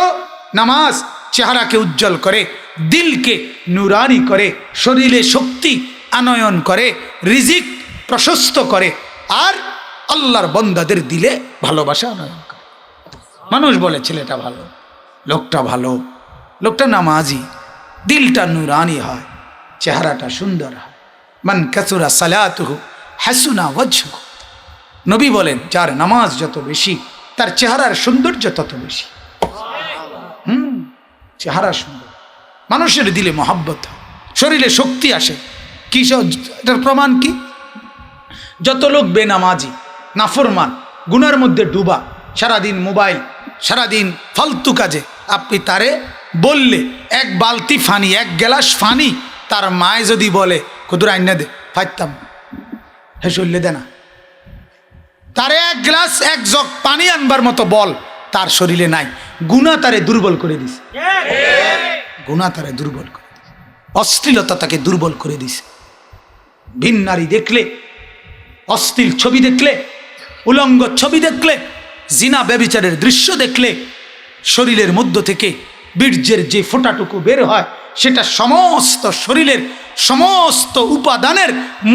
তো নামাজ চেহারাকে উজ্জ্বল করে, দিলকে নুরানি করে, শরীরে শক্তি আনয়ন করে, রিজিক প্রশস্ত করে, আর আল্লাহর বান্দাদের দিলে ভালোবাসা আনয়ন করে। মানুষ বলে ছেলেটা ভালো, লোকটা ভালো, লোকটা নামাজি, দিলটা নুরানি হয়, চেহারাটা সুন্দর হয়। মান কাসুরা সালাতুহু হাসুনা ওয়াজহুহু। নবী বলেন যার নামাজ যত বেশি তার চেহারার সৌন্দর্য তত বেশি। চেহারা সুন্দর, মানুষের দিলে মহাব্বত হয়, শরীরে শক্তি আসে। কি এটার প্রমাণ কি? যত লোক বেনামাজি, নাফরমান, গুনার মধ্যে ডুবা, সারাদিন মোবাইল, সারাদিন ফালতু কাজে, আপনি তারে বললে এক বালতি ফানি, এক গ্লাস ফানি তার মায় যদি বলে কুদুর আইনা দে, ফাইতাম হে চললে দে না, তারে এক গ্লাস এক জগ পানি আনবার মতো বল তার শরীরে নাই। গুনাহ তারে দুর্বল করে দিছে, গুনাহ তারে দুর্বল করে দিছে, অশ্লীলতা তাকে দুর্বল করে দিছে। ভিন নারী দেখলে, অশ্লীল ছবি দেখলে, উলঙ্গ ছবি দেখলে, জিনা ব্যভিচারের দৃশ্য দেখলে শরীরের মধ্য থেকে বীর্যের যে ফোঁটাটুকু বের হয় সেটা সমস্ত শরীরের সমস্ত উপাদানের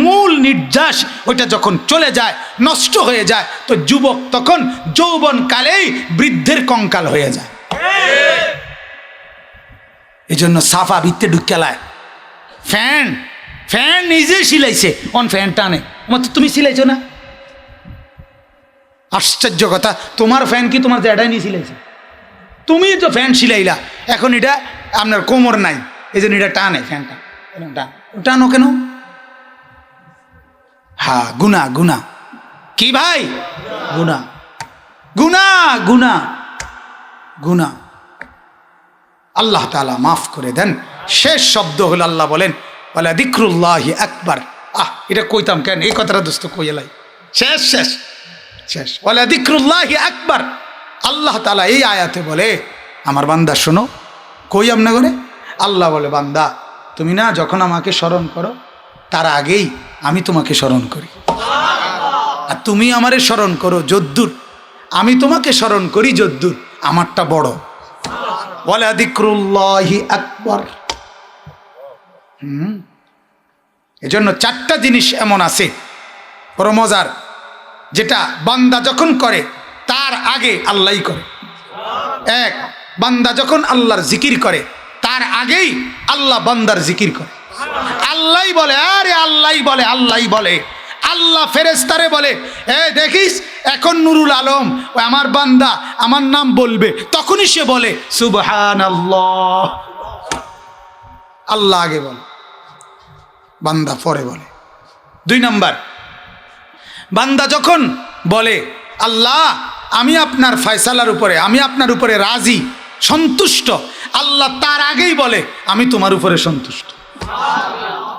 মূল নির্যাস, ওইটা যখন চলে যায়, নষ্ট হয়ে যায়, তো যুবক তখন যৌবন কালেই বৃদ্ধের কঙ্কাল হয়ে যায়। এই জন্য সাফা ভিত্তে ঢুকেলায় ফ্যান, ফ্যান নিজে সিলাইছে, অন ফ্যান টানে, আমার তো তুমি সিলাইছো না। আশ্চর্য কথা, তোমার ফ্যান কি তোমার জ্যাঠাই নিয়ে সিলাইছে? তুমি তো ফ্যান সিলাইলা, এখন এটা আপনার কোমর নাই, এই জন্য এটা টানে, ফ্যানটা টানো কেন? হ্যাঁ, গুনা, গুনা কি ভাই? গুনা, গুনা, গুনা, গুনা। আল্লাহ তাআলা মাফ করে দেন। শেষ শব্দ হলো আল্লাহ বলেন ওয়ালা যিকরুল্লাহি আকবার। এটা কইতাম কেন, এই কথাটা দোস্ত কই এলাই, শেষ শেষ শেষ। ওয়ালা যিকরুল্লাহি আকবার। আল্লাহ তাআলা এই আয়াতে বলে আমার বান্দা শোনো, কই আমনা করে আল্লাহ বলে বান্দা তুমি না যখন আমাকে স্মরণ করো তার আগেই আমি তোমাকে স্মরণ করি, আর তুমি আমারে স্মরণ করো যদ্দুর, আমি তোমাকে স্মরণ করি যদ্দুর, আমারটা বড়। ওয়ালা যিকরুল্লাহি আকবার। এজন্য চারটা জিনিস এমন আছে বড় মজার, যেটা বান্দা যখন করে তার আগে আল্লাহই করে। এক, বান্দা যখন আল্লাহর জিকির করে তার আগেই আল্লাহ বান্দার জিকির করে। আল্লাহই বলে, আরে আল্লাহই বলে, আল্লাহই বলে, আল্লাহ ফেরেশতারে বলে এ দেখিস এখন নুরুল আলম ও আমার বান্দা আমার নাম বলবে, তখনই সে বলে সুবহানাল্লাহ। আল্লাহ আগে বলে, বান্দা পরে বলে। দুই নাম্বার, বান্দা যখন বলে আল্লাহ আমি আপনার ফয়সালার উপরে, আমি আপনার উপরে রাজি, সন্তুষ্ট, আল্লাহ তার আগেই বলে আমি তোমার উপরে সন্তুষ্ট।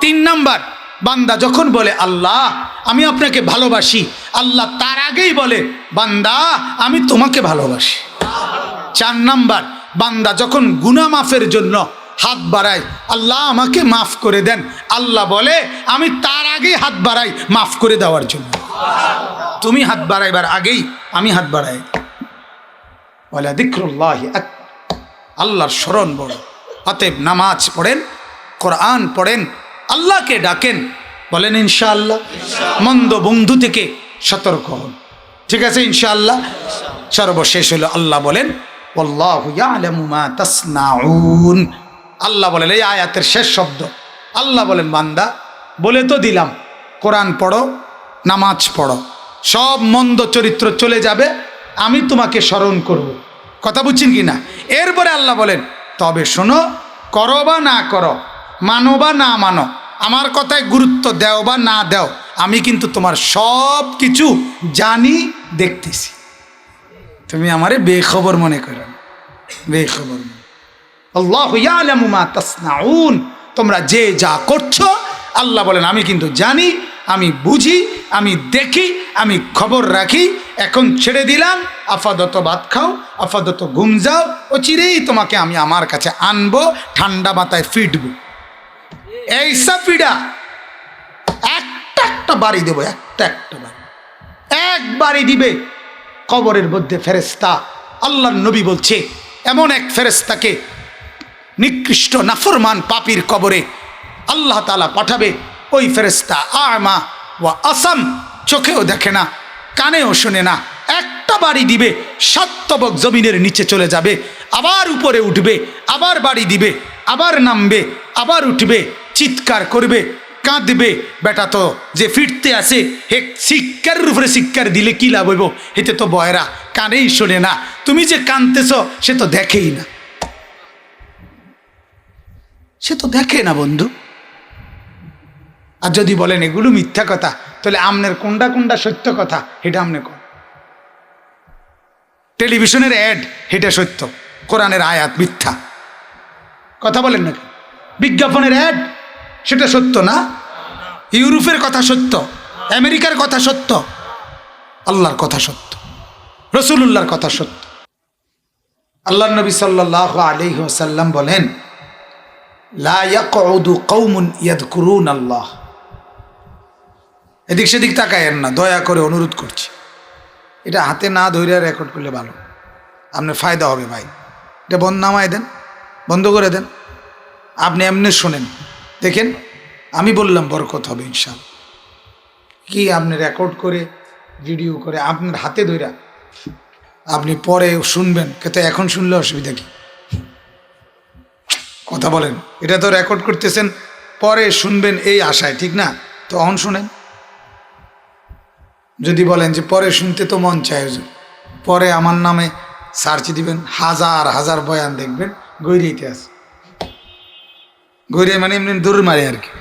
তিন নাম্বার, বান্দা যখন বলে আল্লাহ আমি আপনাকে ভালোবাসি, আল্লাহ তার আগেই বলে বান্দা আমি তোমাকে ভালোবাসি। চার নাম্বার, বান্দা যখন গুনাহ মাফের জন্য হাত বাড়ায় আল্লাহ আমাকে মাফ করে দেন, আল্লাহ বলে আমি তার আগেই হাত বাড়াই মাফ করে দেওয়ার জন্য। তুমি হাত বাড়াইবার আগেই আমি হাত বাড়াই। ওয়ালা যিকরুল্লাহি আকবার। আল্লাহর স্মরণ বড়। অতএব নামাজ পড়েন, কোরআন পড়েন, আল্লাহকে ডাকেন, বলেন ইনশাআল্লাহ। মন্দ বন্ধু থেকে সতর্ক হন, ঠিক আছে ইনশাআল্লাহ। সর্বশেষ হলো আল্লাহ বলেন ওয়াল্লাহু ইয়ালামু মা তাসনাউন। আল্লাহ বলেন, এই আয়াতের শেষ শব্দ, আল্লাহ বলেন বান্দা বলে তো দিলাম কোরআন পড়ো, নামাজ পড়ো, সব মন্দ চরিত্র চলে যাবে, আমি তোমাকে স্মরণ করব। কথা বুঝছেন কি না? এরপরে আল্লাহ বলেন তবে শোনো, করো বা না করো, মানো বা না মানো, আমার কথায় গুরুত্ব দাও বা না দাও, আমি কিন্তু তোমার সব কিছু জানি, দেখতেছি। তুমি আমারে বেখবর মনে করো, বেখবর। আল্লাহু ইয়ালামু মা তাসনাউন। তোমরা যে যা করছো আল্লাহ বলেন আমি কিন্তু জানি, আমি বুঝি, আমি দেখি, আমি খবর রাখি। এখন ছেড়ে দিলাম, আপাতত ভাত খাও, আপাতত ঘুম যাও, ও চিরেই তোমাকে আমি আমার কাছে আনবো, ঠান্ডা মাথায় ফিটবো। এই সাপিডা একটা একটা বাড়ি দেবো, একটা একটা বাড়ি, এক বাড়ি দিবে কবরের মধ্যে ফেরেশতা। আল্লাহর নবী বলছে এমন এক ফেরেশতাকে নিকৃষ্ট নাফরমান পাপীর কবরে আল্লাহ তাআলা পাঠাবে। ওই ফেরেশতা আমা ওয়া আসাম, চোখেও দেখে না, কানেও শোনে না। একটা বাড়ি দিবে, 7 তবক জমিনের নিচে চলে যাবে, আবার উপরে উঠবে, আবার বাড়ি দিবে, আবার নামবে, আবার উঠবে, চিৎকার করবে, কাঁদবে। বেটা তো যে ফিরতে আসে হে শিক্ষার উপরে শিক্ষার দিলে কি লাভ হইব, এতে তো বয়রা, কানেই শোনে না। তুমি যে কাঁদতেছ সে তো দেখেই না, সে তো দেখে না বন্ধু। আর যদি বলেন এগুলো মিথ্যা কথা, তাহলে আমনের কোনটা কোনটা সত্য কথা এটা আমনে কোন? টেলিভিশনের অ্যাড এটা সত্য, কোরআনের আয়াত মিথ্যা, কথা বলেন নাকি? বিজ্ঞাপনের অ্যাড সেটা সত্য না? ইউরোপের কথা সত্য, আমেরিকার কথা সত্য, আল্লাহর কথা সত্য, রাসূলুল্লাহর কথা সত্য। আল্লাহর নবী সাল্লাল্লাহু আলাইহি ওয়াসাল্লাম বলেন, লা ইয়াকউদু কওমুন ইয়াযকুরুনাল্লাহ। এদিক সেদিক তাকায়েন না, দয়া করে অনুরোধ করছি। এটা হাতে না ধরে রেকর্ড করলে ভালো, আপনার ফায়দা হবে ভাই। এটা বন্ধ নামায় দেন, বন্ধ করে দেন, আপনি এমনি শোনেন, দেখেন আমি বললাম বরকত হবে ইনশাআল্লাহ। কি আপনি রেকর্ড করে ভিডিও করে আপনার হাতে ধইরা আপনি পরে শুনবেন, কিন্তু এখন শুনলে অসুবিধা কি? কথা বলেন, এটা তো রেকর্ড করতেছেন, পরে শুনবেন এই আশায়, ঠিক না? তো অন শুনেন। যদি বলেন যে পরে শুনতে তো মন চায় হুজুর, পরে আমার নামে সার্চ দিবেন, হাজার হাজার বয়ান দেখবেন, গৈরে ইতিহাস, গৈরে মানে এমনি দৌড় মারে আর কি।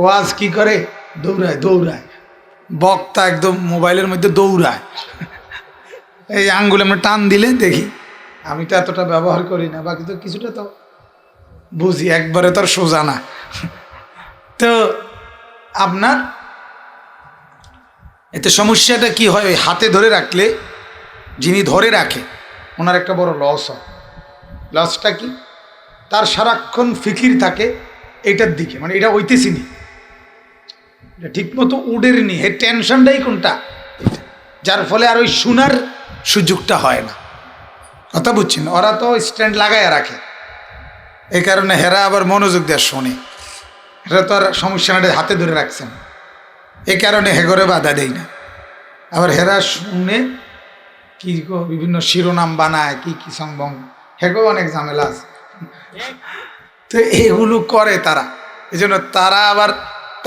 ওয়াজ কি করে? দৌড়ায় দৌড়ায়, বক্তা একদম মোবাইলের মধ্যে দৌড়ায়, এই আঙ্গুল আমরা টান দিলে দেখি। আমি তো এতটা ব্যবহার করি না, বাকি তো কিছুটা তো বুঝি, একবারে তো আর সোজা না। তো আপনার এতে সমস্যাটা কি হয়? ওই হাতে ধরে রাখলে, যিনি ধরে রাখে ওনার একটা বড় লস হয়। লসটা কি? তার সারাক্ষণ ফিকির থাকে এটার দিকে, মানে এটা হইতেছি নি, এটা ঠিক মতো উডের নি, হে টেনশনটাই কোনটা, যার ফলে আর ওই শোনার সুযোগটা হয় না। কথা বুঝছেন? ওরা তো স্ট্যান্ড লাগাইয়া রাখে, এই কারণে হেরা আবার মনোযোগ দেওয়া শোনে। এটা তো আর সমস্যা না, হাতে ধরে রাখছেন, এই কারণে হেগরে বাধা দেয় না। আবার হেরা শুনে কি বিভিন্ন শিরোনাম বানায়, কি কি সংবং, হেগো অনেক ঝামেলা আছে। তো এগুলো করে তারা, এই জন্য তারা আবার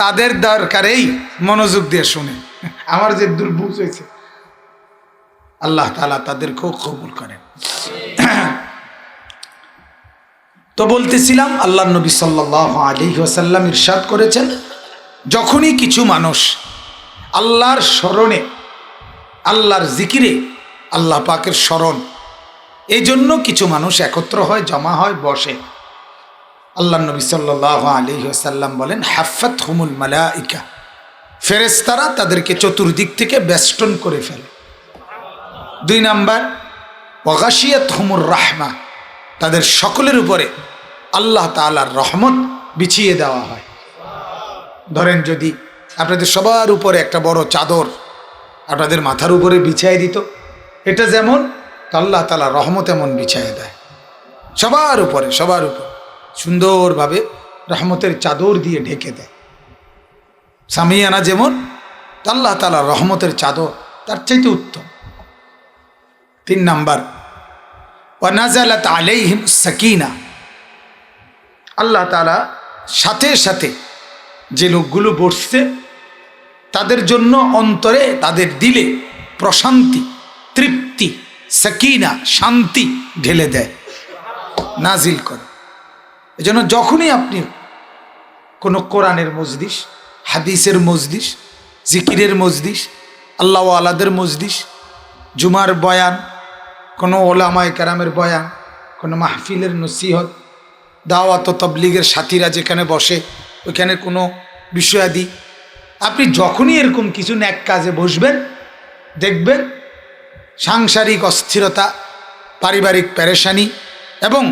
তাদের দরকারেই মনোযোগ দিয়ে শুনে। আমার যে দুর্বুঝ হয়েছে, আল্লাহ তাআলা তাদেরকেও কবুল করেন। তো বলতেছিলাম, আল্লাহ নবী সাল্লাল্লাহু আলাইহি ওয়াসাল্লাম ইরশাদ করেছেন, যখনই কিছু মানুষ আল্লাহর স্মরণে, আল্লাহর জিকিরে, আল্লাহ পাকের স্মরণ, এই জন্য কিছু মানুষ একত্র হয়, জমা হয়, বসে, আল্লাহ নবী সাল্লাল্লাহু আলাইহি ওয়াসাল্লাম বলেন, হাফাতহুমুল মালাইকা, ফেরেশতারা তাদেরকে চতুর্দিক থেকে বেষ্টন করে ফেলে। 2 নাম্বার, ওয়াগাশিয়াতহুমুর রাহমা, তাদের সকলের উপরে আল্লাহ তাআলার রহমত বিছিয়ে দেওয়া হয়। ধরেন যদি আপনাদের সবার উপরে একটা বড় চাদর আপনাদের মাথার উপরে বিছিয়ে দিত, এটা যেমন আল্লাহ তাআলা রহমত এমন বিছিয়ে দেয় সবার উপরে, সবার উপর সুন্দরভাবে রহমতের চাদর দিয়ে ঢেকে দেয়। সামিয়ানা যেমন, আল্লাহ তাআলা রহমতের চাদর তার চাইতে উত্তম। 3 নাম্বার, ওয়ানাজালাত আলাইহিম সাকিনা, আল্লাহ তাআলা সাথে সাথে যে লোকগুলো বসছে তাদের জন্য অন্তরে, তাদের দিলে প্রশান্তি, তৃপ্তি, সাকিনা, শান্তি ঢেলে দেয়, নাজিল করে। এজন্য যখনই আপনি কোনো কোরআনের মজলিস, হাদিসের মজলিস, জিকিরের মজলিস, আল্লাহ ওয়ালাদের মজলিস, জুমার বয়ান, কোনো ওলামায়ে কেরামের বয়ান, কোনো মাহফিলের নসিহত, দাওয়াত ও তাবলীগের সাথীরা যেখানে বসে ওইখানে কোনো বিষয়াদি, আপনি যখনই এরকম কিছু ন্যাক কাজে বসবেন, দেখবেন সাংসারিক অস্থিরতা, পারিবারিক পেরেশানি এবং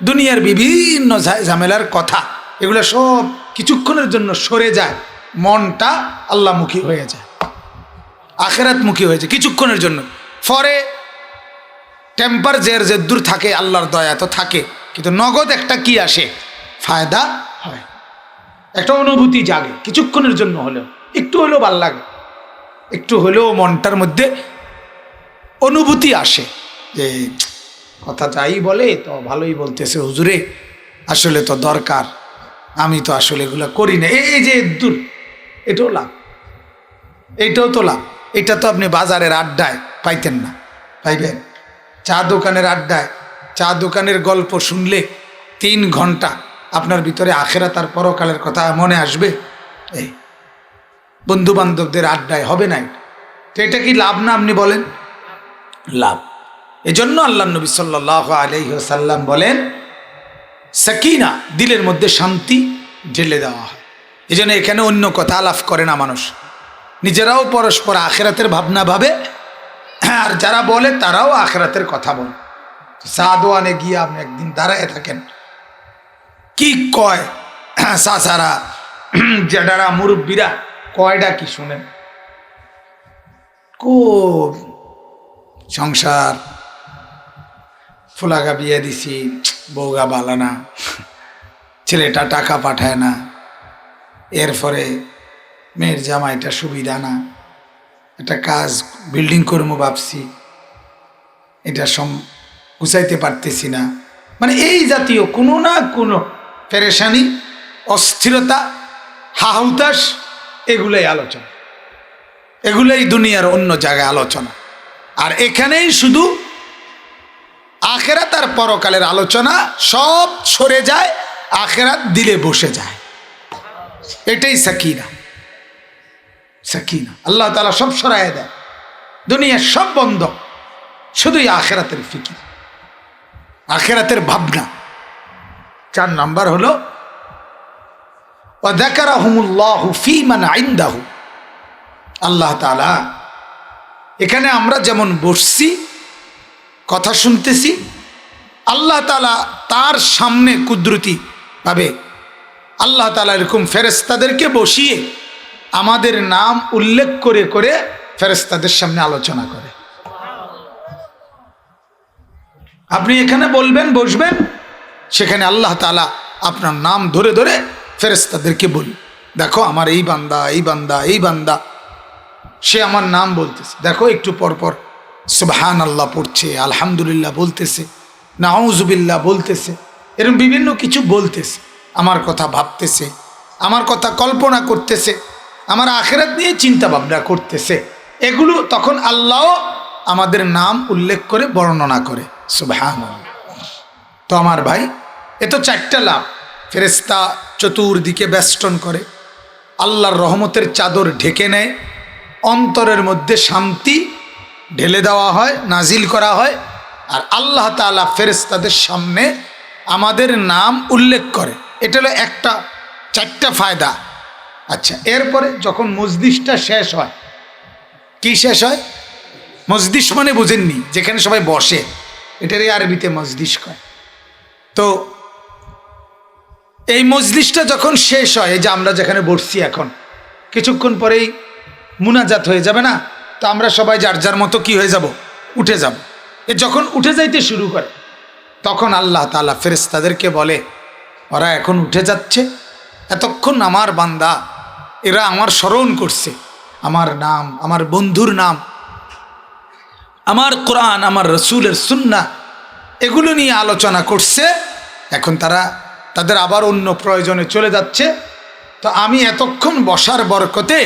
দুনিয়ার বিভিন্ন ঝামেলার কথা, এগুলো সব কিছুক্ষণের জন্য সরে যায়, মনটা আল্লাহমুখী হয়ে যায়, আখিরাতমুখী হয়ে যায় কিছুক্ষণের জন্য। পরে টেম্পার যে দূর থাকে, আল্লাহর দয়া তো থাকে, কিন্তু নগদ একটা কি আসে, ফায়দা হয়, একটা অনুভূতি জাগে কিছুক্ষণের জন্য হলেও, একটু হলেও ভাল লাগে, একটু হলেও মনটার মধ্যে অনুভূতি আসে যে কথা যাই বলে তো ভালোই বলতেছে হুজুরে, আসলে তো দরকার, আমি তো আসলে এগুলো করি না, এই যে দূর, এটাও লাভ, এইটাও তো লাভ। এটা তো আপনি বাজারের আড্ডায় পাইতেন না, পাইবেন? চা দোকানের আড্ডায়, চা দোকানের গল্প শুনলে 3 ঘন্টা আপনার ভিতরে আখেরাত আর পরকালের কথা মনে আসবে। এই বন্ধু বান্ধবদের আড্ডায় হবে না, তো এটা কি লাভ না? আপনি বলেন লাভ। এজন্য আল্লাহ নবী সাল্লাল্লাহু আলাইহি ওয়াসাল্লাম বলেন সাকিনা, দিলের মধ্যে শান্তি ঢেলে দেওয়া হয়। এজন্য এখানে অন্য কথা আলাপ করে না মানুষ, নিজেরাও পরস্পর আখেরাতের ভাবনা ভাবে, আর যারা বলে তারাও আখেরাতের কথা বলে। সাদওয়ানে গিয়ে আপনি একদিন দাঁড়ায় থাকেন, কি কয় চাচারা, জেডারা, মুরব্বীরা কয়টা কি শুনেন, খুব সংসার, ফুলাগা বিয়ে দিছি, বউগা বালানা, ছেলেটা টাকা পাঠায় না, এরপরে মেয়ের জামাইটা সুবিধা না, একটা কাজ বিল্ডিং করবো ভাবছি, এটা গুছাইতে পারতেছি না, মানে এই জাতীয় কোনো না কোনো পেরেশানি, অস্থিরতা, হাহুতাস, এগুলোই আলোচনা, এগুলোই দুনিয়ার অন্য জায়গায় আলোচনা। আর এখানেই শুধু আখেরাত আর পরকালের আলোচনা, সব সরে যায়, আখেরাত দিলে বসে যায়। এটাই সাকিনা, সাকিনা। আল্লাহ তাআলা সব সরায় দেয়, দুনিয়ার সব বন্ধ, শুধুই আখেরাতের ফিকির, আখেরাতের ভাবনা। 4 নাম্বার হলো ওয়া যাকারাহুমুল্লাহু ফী মান ইনদাহু। আল্লাহ তাআলা এখানে আমরা যেমন বসছি কথা শুনতেছি, আল্লাহ তাআলা তার সামনে কুদরতি ভাবে আল্লাহ তাআলা এরকম ফেরেশতাদেরকে বসিয়ে আমাদের নাম উল্লেখ করে করে ফেরেশতাদের সামনে আলোচনা করে। আপনি এখানে বলবেন, বসবেন, সেখানে আল্লাহ তাআলা আপনার নাম ধরে ধরে ফেরেশতাদেরকে বলি, দেখো আমার এই বান্দা, এই বান্দা, এই বান্দা, সে আমার নাম বলতেছে, দেখো একটু পর পর সুবহানাল্লাহ পড়ছে, আলহামদুলিল্লাহ বলতেছে, নাউজুবিল্লাহ বলতেছে, এরকম বিভিন্ন কিছু বলতেছে, আমার কথা ভাবতেছে, আমার কথা কল্পনা করতেছে, আমার আখিরাত নিয়ে চিন্তা ভাবনা করতেছে। এগুলো তখন আল্লাহ আমাদের নাম উল্লেখ করে বর্ণনা করে, সুবহানাল্লাহ। তো আমার ভাই, এ তো 4টা লাভ। ফেরেশতা চতুর্দিকে বেষ্টন করে, আল্লাহর রহমতের চাদর ঢেকে নেয়, অন্তরের মধ্যে শান্তি ঢেলে দেওয়া হয়, নাজিল করা হয়, আর আল্লাহ তাআলা ফেরেশতাদের সামনে আমাদের নাম উল্লেখ করে। এটা হলো একটা 4টা ফায়দা। আচ্ছা, এরপরে যখন মজলিসটা শেষ হয়, কি শেষ হয়? মজলিস মানে বুঝেননি, যেখানে সবাই বসে, এটারই আরবিতে মজলিস কয়। তো এই মজলিসটা যখন শেষ হয়, এই যে আমরা যেখানে বসছি এখন, কিছুক্ষণ পরেই মুনাজাত হয়ে যাবে না? তো আমরা সবাই যার যার মতো কি হয়ে যাব, উঠে যাব। এ যখন উঠে যাইতে শুরু করে, তখন আল্লাহ তাআলা ফেরেশতাদেরকে বলে, ওরা এখন উঠে যাচ্ছে, এতক্ষণ আমার বান্দা, এরা আমার স্মরণ করছে, আমার নাম, আমার বন্ধুর নাম, আমার কোরআন, আমার রসুলের সুন্নাহ, এগুলো নিয়ে আলোচনা করছে, এখন তারা তাদের আবার অন্য প্রয়োজনে চলে যাচ্ছে। তো আমি এতক্ষণ বসার বরকতে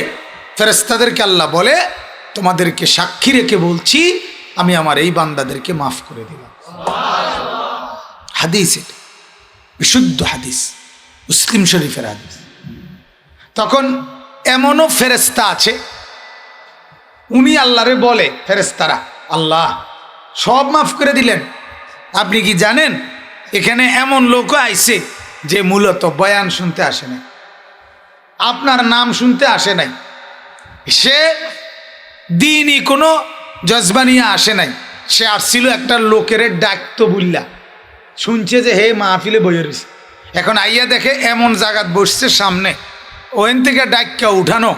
ফেরেশতাদেরকে আল্লাহ বলে, তোমাদেরকে সাক্ষী রেখে বলছি, আমি আমার এই বান্দাদেরকে মাফ করে দিলাম। হাদিস, এটা বিশুদ্ধ হাদিস, মুসলিম শরীফের হাদিস। তখন এমনও ফেরেশতা আছে, উনি আল্লাহরে বলে, ফেরেশতারা, আল্লাহ সব মাফ করে দিলেন, আপনি কি জানেন এখানে এমন লোকও আইছে যে মূলত বয়ান শুনতে আসে নাই, আপনার নাম শুনতে আসে নাই, সে দিনই কোনো জজবানিয়া আসে নাই, সে আসছিল একটা লোকের ডাকতো বুল্লা, শুনছে যে হে মাহফিলে বইয়ে রয়েছে, এখন আইয়া দেখে এমন জায়গাত বসছে সামনে, ওখান থেকে ডাক্কা উঠানো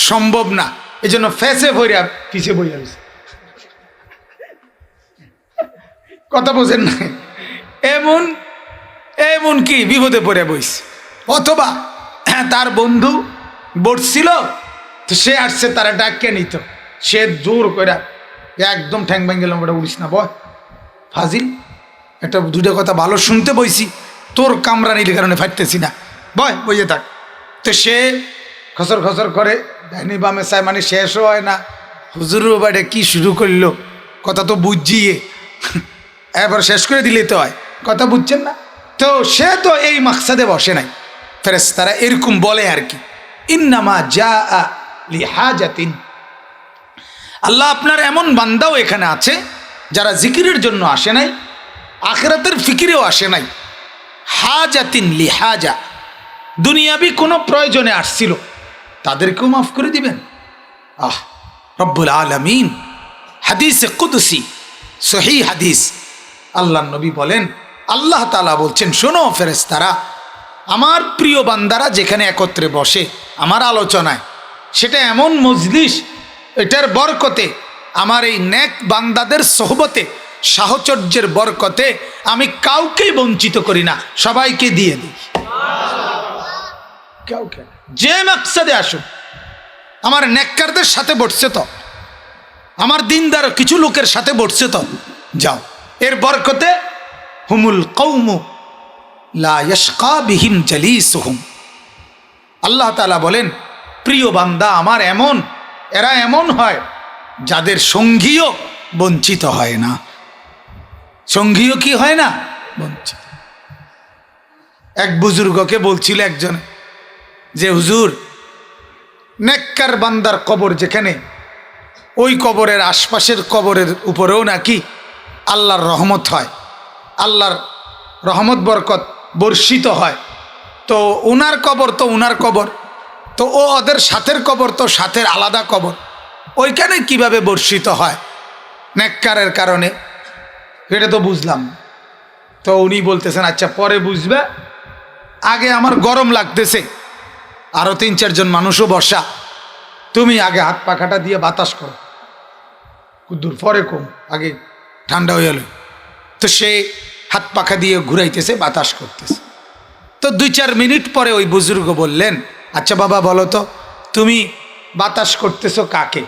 সম্ভব না, এই জন্য ফেসে ভরিয়া পিছিয়ে বইয়া রয়েছে। কথা বোঝেন না? এমন এমন কি বিপদে পড়ে বইস, অথবা তার বন্ধু বসছিল তো সে আসছে, তারা ডাকিয়ে নিত, সে জোর করে একদম ঠ্যাং ভেঙে গেলাম, ওটা উড়িস না বয় ফাজিল, একটা দুটো কথা ভালো শুনতে বইছি, তোর কামরানির কারণে ফাটতেছি না, বয় বইয়ে থাক। তো সে খসর খসর করে ডাইনি বামে চায়, মানে শেষও হয় না, হুজুরও বাড়ে কি শুরু করলো, কথা তো বুঝিয়ে এবার শেষ করে দিলে তো হয়, কথা বুঝছেন না? তো সে তো এই মাকসাদে বসে নাই, ফেরেশতারা এরকম বলে আর কি, ইন্নামা জাআ লিহাজাতিন। আল্লাহ আপনার এমন বান্দাও এখানে আছে যারা জিকিরের জন্য আসে নাই, আখিরাতের ফিকিরেও আসে নাই, হাজাতিন লিহাজা, দুনিয়াবি কোনো প্রয়োজনে আসছিল, তাদেরকেও মাফ করে দিবেন। আহ, রব্বুল আলামিন হাদিসে কুদসি, সহিহ হাদিস, আল্লাহ নবী বলেন, আল্লাহ তাআলা বলছেন, শোনো ফেরেশতারা, আমার প্রিয় বান্দারা যেখানে একত্রে বসে আমার আলোচনায়, সেটা এমন মজলিস, এটার বরকতে, আমার এই নেক বান্দাদের সোহবতে, সাহচর্যের বরকতে আমি কাউকেই বঞ্চিত করি না, সবাইকে দিয়ে দিই। কাউকে যে মাকসাদে আসুক, আমার নেককারদের সাথে বসছে তো, আমার দিনদার কিছু লোকের সাথে বসছে তো, যাও, এর বরকতে হুমুল কওমু লা ইয়াশকা বিহিম জালিসুহুম। আল্লাহ তাআলা বলেন, প্রিয় বান্দা আমার এমন, এরা এমন হয় যাদের সঙ্গীও বঞ্চিত হয় না, সঙ্গীও কি হয় না, বঞ্চিত। এক বুজুর্গকে বলছিল একজন যে, হুজুর, নেককার বান্দার কবর যেখানে, ওই কবরের আশপাশের কবরের উপরেও নাকি আল্লাহর রহমত হয়, আল্লাহর রহমত বরকত বর্ষিত হয়। তো উনার কবর তো উনার কবর, তো ও ওদের সাথের কবর তো সাথের আলাদা কবর, ওইখানে কিভাবে বর্ষিত হয় নেককারের কারণে, এটা তো বুঝলাম। তো উনি বলতেছেন, আচ্ছা পরে বুঝবে, আগে আমার গরম লাগতেছে, আরও 3-4 জন মানুষও বসা, তুমি আগে হাত পাখাটা দিয়ে বাতাস করো, কুদ্দুর পরে কম, আগে ঠান্ডা হয়ে গেল। তো সে হাত পাখা দিয়ে ঘুরাইতেছে, বাতাস করতেছে। তো 2-4 মিনিট পরে ওই বুজুর্গ বললেন, আচ্ছা বাবা বলো তো, তুমি বাতাস করতেছো কাকে?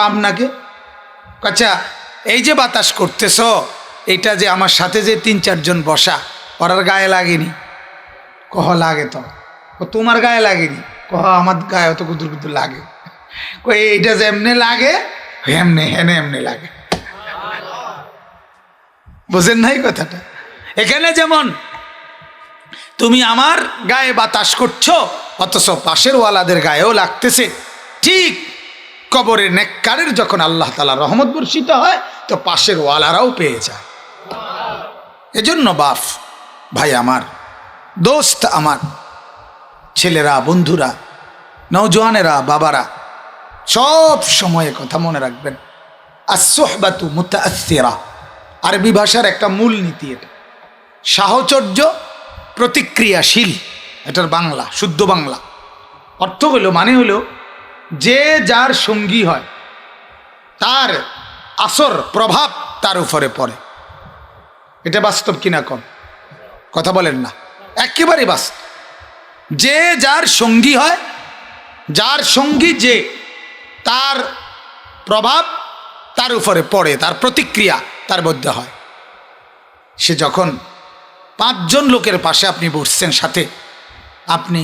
আপনাকে। আচ্ছা, এই যে বাতাস করতেছ, এইটা যে আমার সাথে যে 3-4 জন বসা, ওরার গায়ে লাগেনি? কহ লাগে তো। তোমার গায়ে লাগেনি? কহ আমার গায়ে অত কুদুর কুদুর লাগে। এইটা যে এমনি লাগে, এমনি হেনে এমনি লাগে। বুঝেন নাই কথাটা? এখানে যেমন তুমি আমার গায়ে বাতাস করছো, অথচ পাশের ওয়ালাদের গায়েও লাগতেছে, ঠিক কবরে নেককারের যখন আল্লাহ তাআলা রহমত বর্ষিত হয়, তো পাশের ওয়ালারাও পেয়ে যায়। এজন্য বাপ, ভাই আমার, দোস্ত আমার, ছেলেরা, বন্ধুরা, নওজোয়ানেরা, বাবারা, সব সময়ে কথা মনে রাখবেন, আস-সুহবাতু মুতাআসসিরা, আরবি ভাষার একটা মূল নীতি এটা। সাহচর্য প্রতিক্রিয়াশীল, এটার বাংলা, শুদ্ধ বাংলা অর্থ হলো, মানে হলো, যে যার সঙ্গী হয় তার আসর প্রভাব তার উপরে পড়ে। এটা বাস্তব কিনা কম? কথা বলেন না, একেবারে বাস্তব। যে যার সঙ্গী হয়, যার সঙ্গী যে, তার প্রভাব তার উপরে পড়ে, তার প্রতিক্রিয়া তার মধ্যে হয়। সে যখন 5 জন লোকের পাশে আপনি বসছেন, সাথে আপনি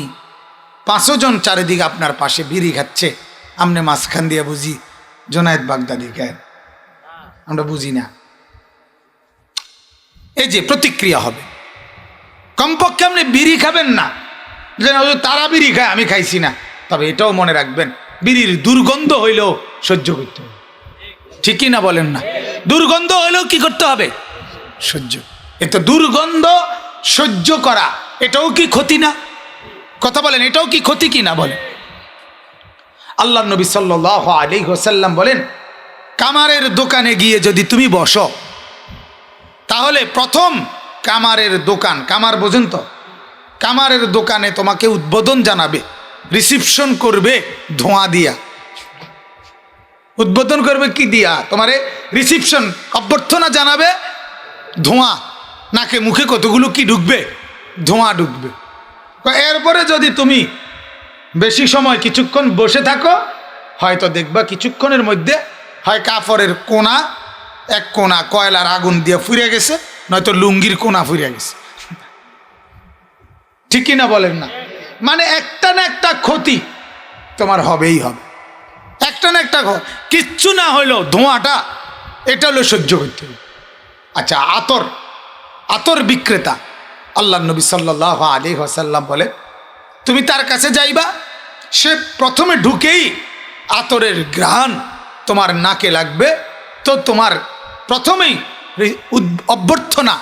5 জন চারিদিকে আপনার পাশে বিড়ি খাচ্ছে, আপনি মাঝখান দিয়ে বুঝি জোনায়েদ বাগদাদি খায়, আমরা বুঝি না। এই যে প্রতিক্রিয়া হবে, কমপক্ষে আপনি বিড়ি খাবেন না যে তারা বিড়ি খায় আমি খাইছি না, তবে এটাও মনে রাখবেন, বিড়ির দুর্গন্ধ হইলেও সহ্য করতে হবে। ঠিকই না বলেন না? দুর্গন্ধ হইলেও কি করতে হবে? সহ্য। এতো দুর্গন্ধ সহ্য করা, এটাও কি ক্ষতি না? কথা বলেন, এটাও কি ক্ষতি কি না বলেন? আল্লাহ নবী সাল্লাল্লাহু আলাইহি ওয়াসাল্লাম বলেন, কামারের দোকানে গিয়ে যদি তুমি বসো, তাহলে প্রথম কামারের দোকান, কামার বোঝেন তো, কামারের দোকানে তোমাকে উদ্বোধন জানাবে, রিসিপশন করবে ধোঁয়া দিয়া। উদ্বোধন করবে কি দিয়া? তোমারে রিসিপশন, অভ্যর্থনা জানাবে, ধোঁয়া নাকে মুখে কতগুলো কি ঢুকবে, ধোঁয়া ঢুকবে। এরপরে যদি তুমি বেশি সময় কিছুক্ষণ বসে থাকো, হয়তো দেখবা কিছুক্ষণের মধ্যে হয় কাপড়ের কোনা, এক কোনা কয়লার আগুন দিয়ে ফুরিয়ে গেছে, নয়তো লুঙ্গির কোনা ফুরিয়ে গেছে। ঠিক কিনা বলেন না? মানে একটা না একটা ক্ষতি তোমার হবেই হবে, একটা না একটা। কিচ্ছু না হইলেও ধোঁয়াটা এটা হলো সহ্য করতে হবে। আচ্ছা, আতর বিক্রেতা আল্লাহ নবী সাল্লাল্লাহু আলাইহি ওয়াসাল্লাম বলে, তুমি তার কাছে যাইবা, সে প্রথমে ঢুকেই আতরের ঘ্রাণ তোমার নাকে লাগবে, তো তোমার প্রথমেই অভ্যর্থনা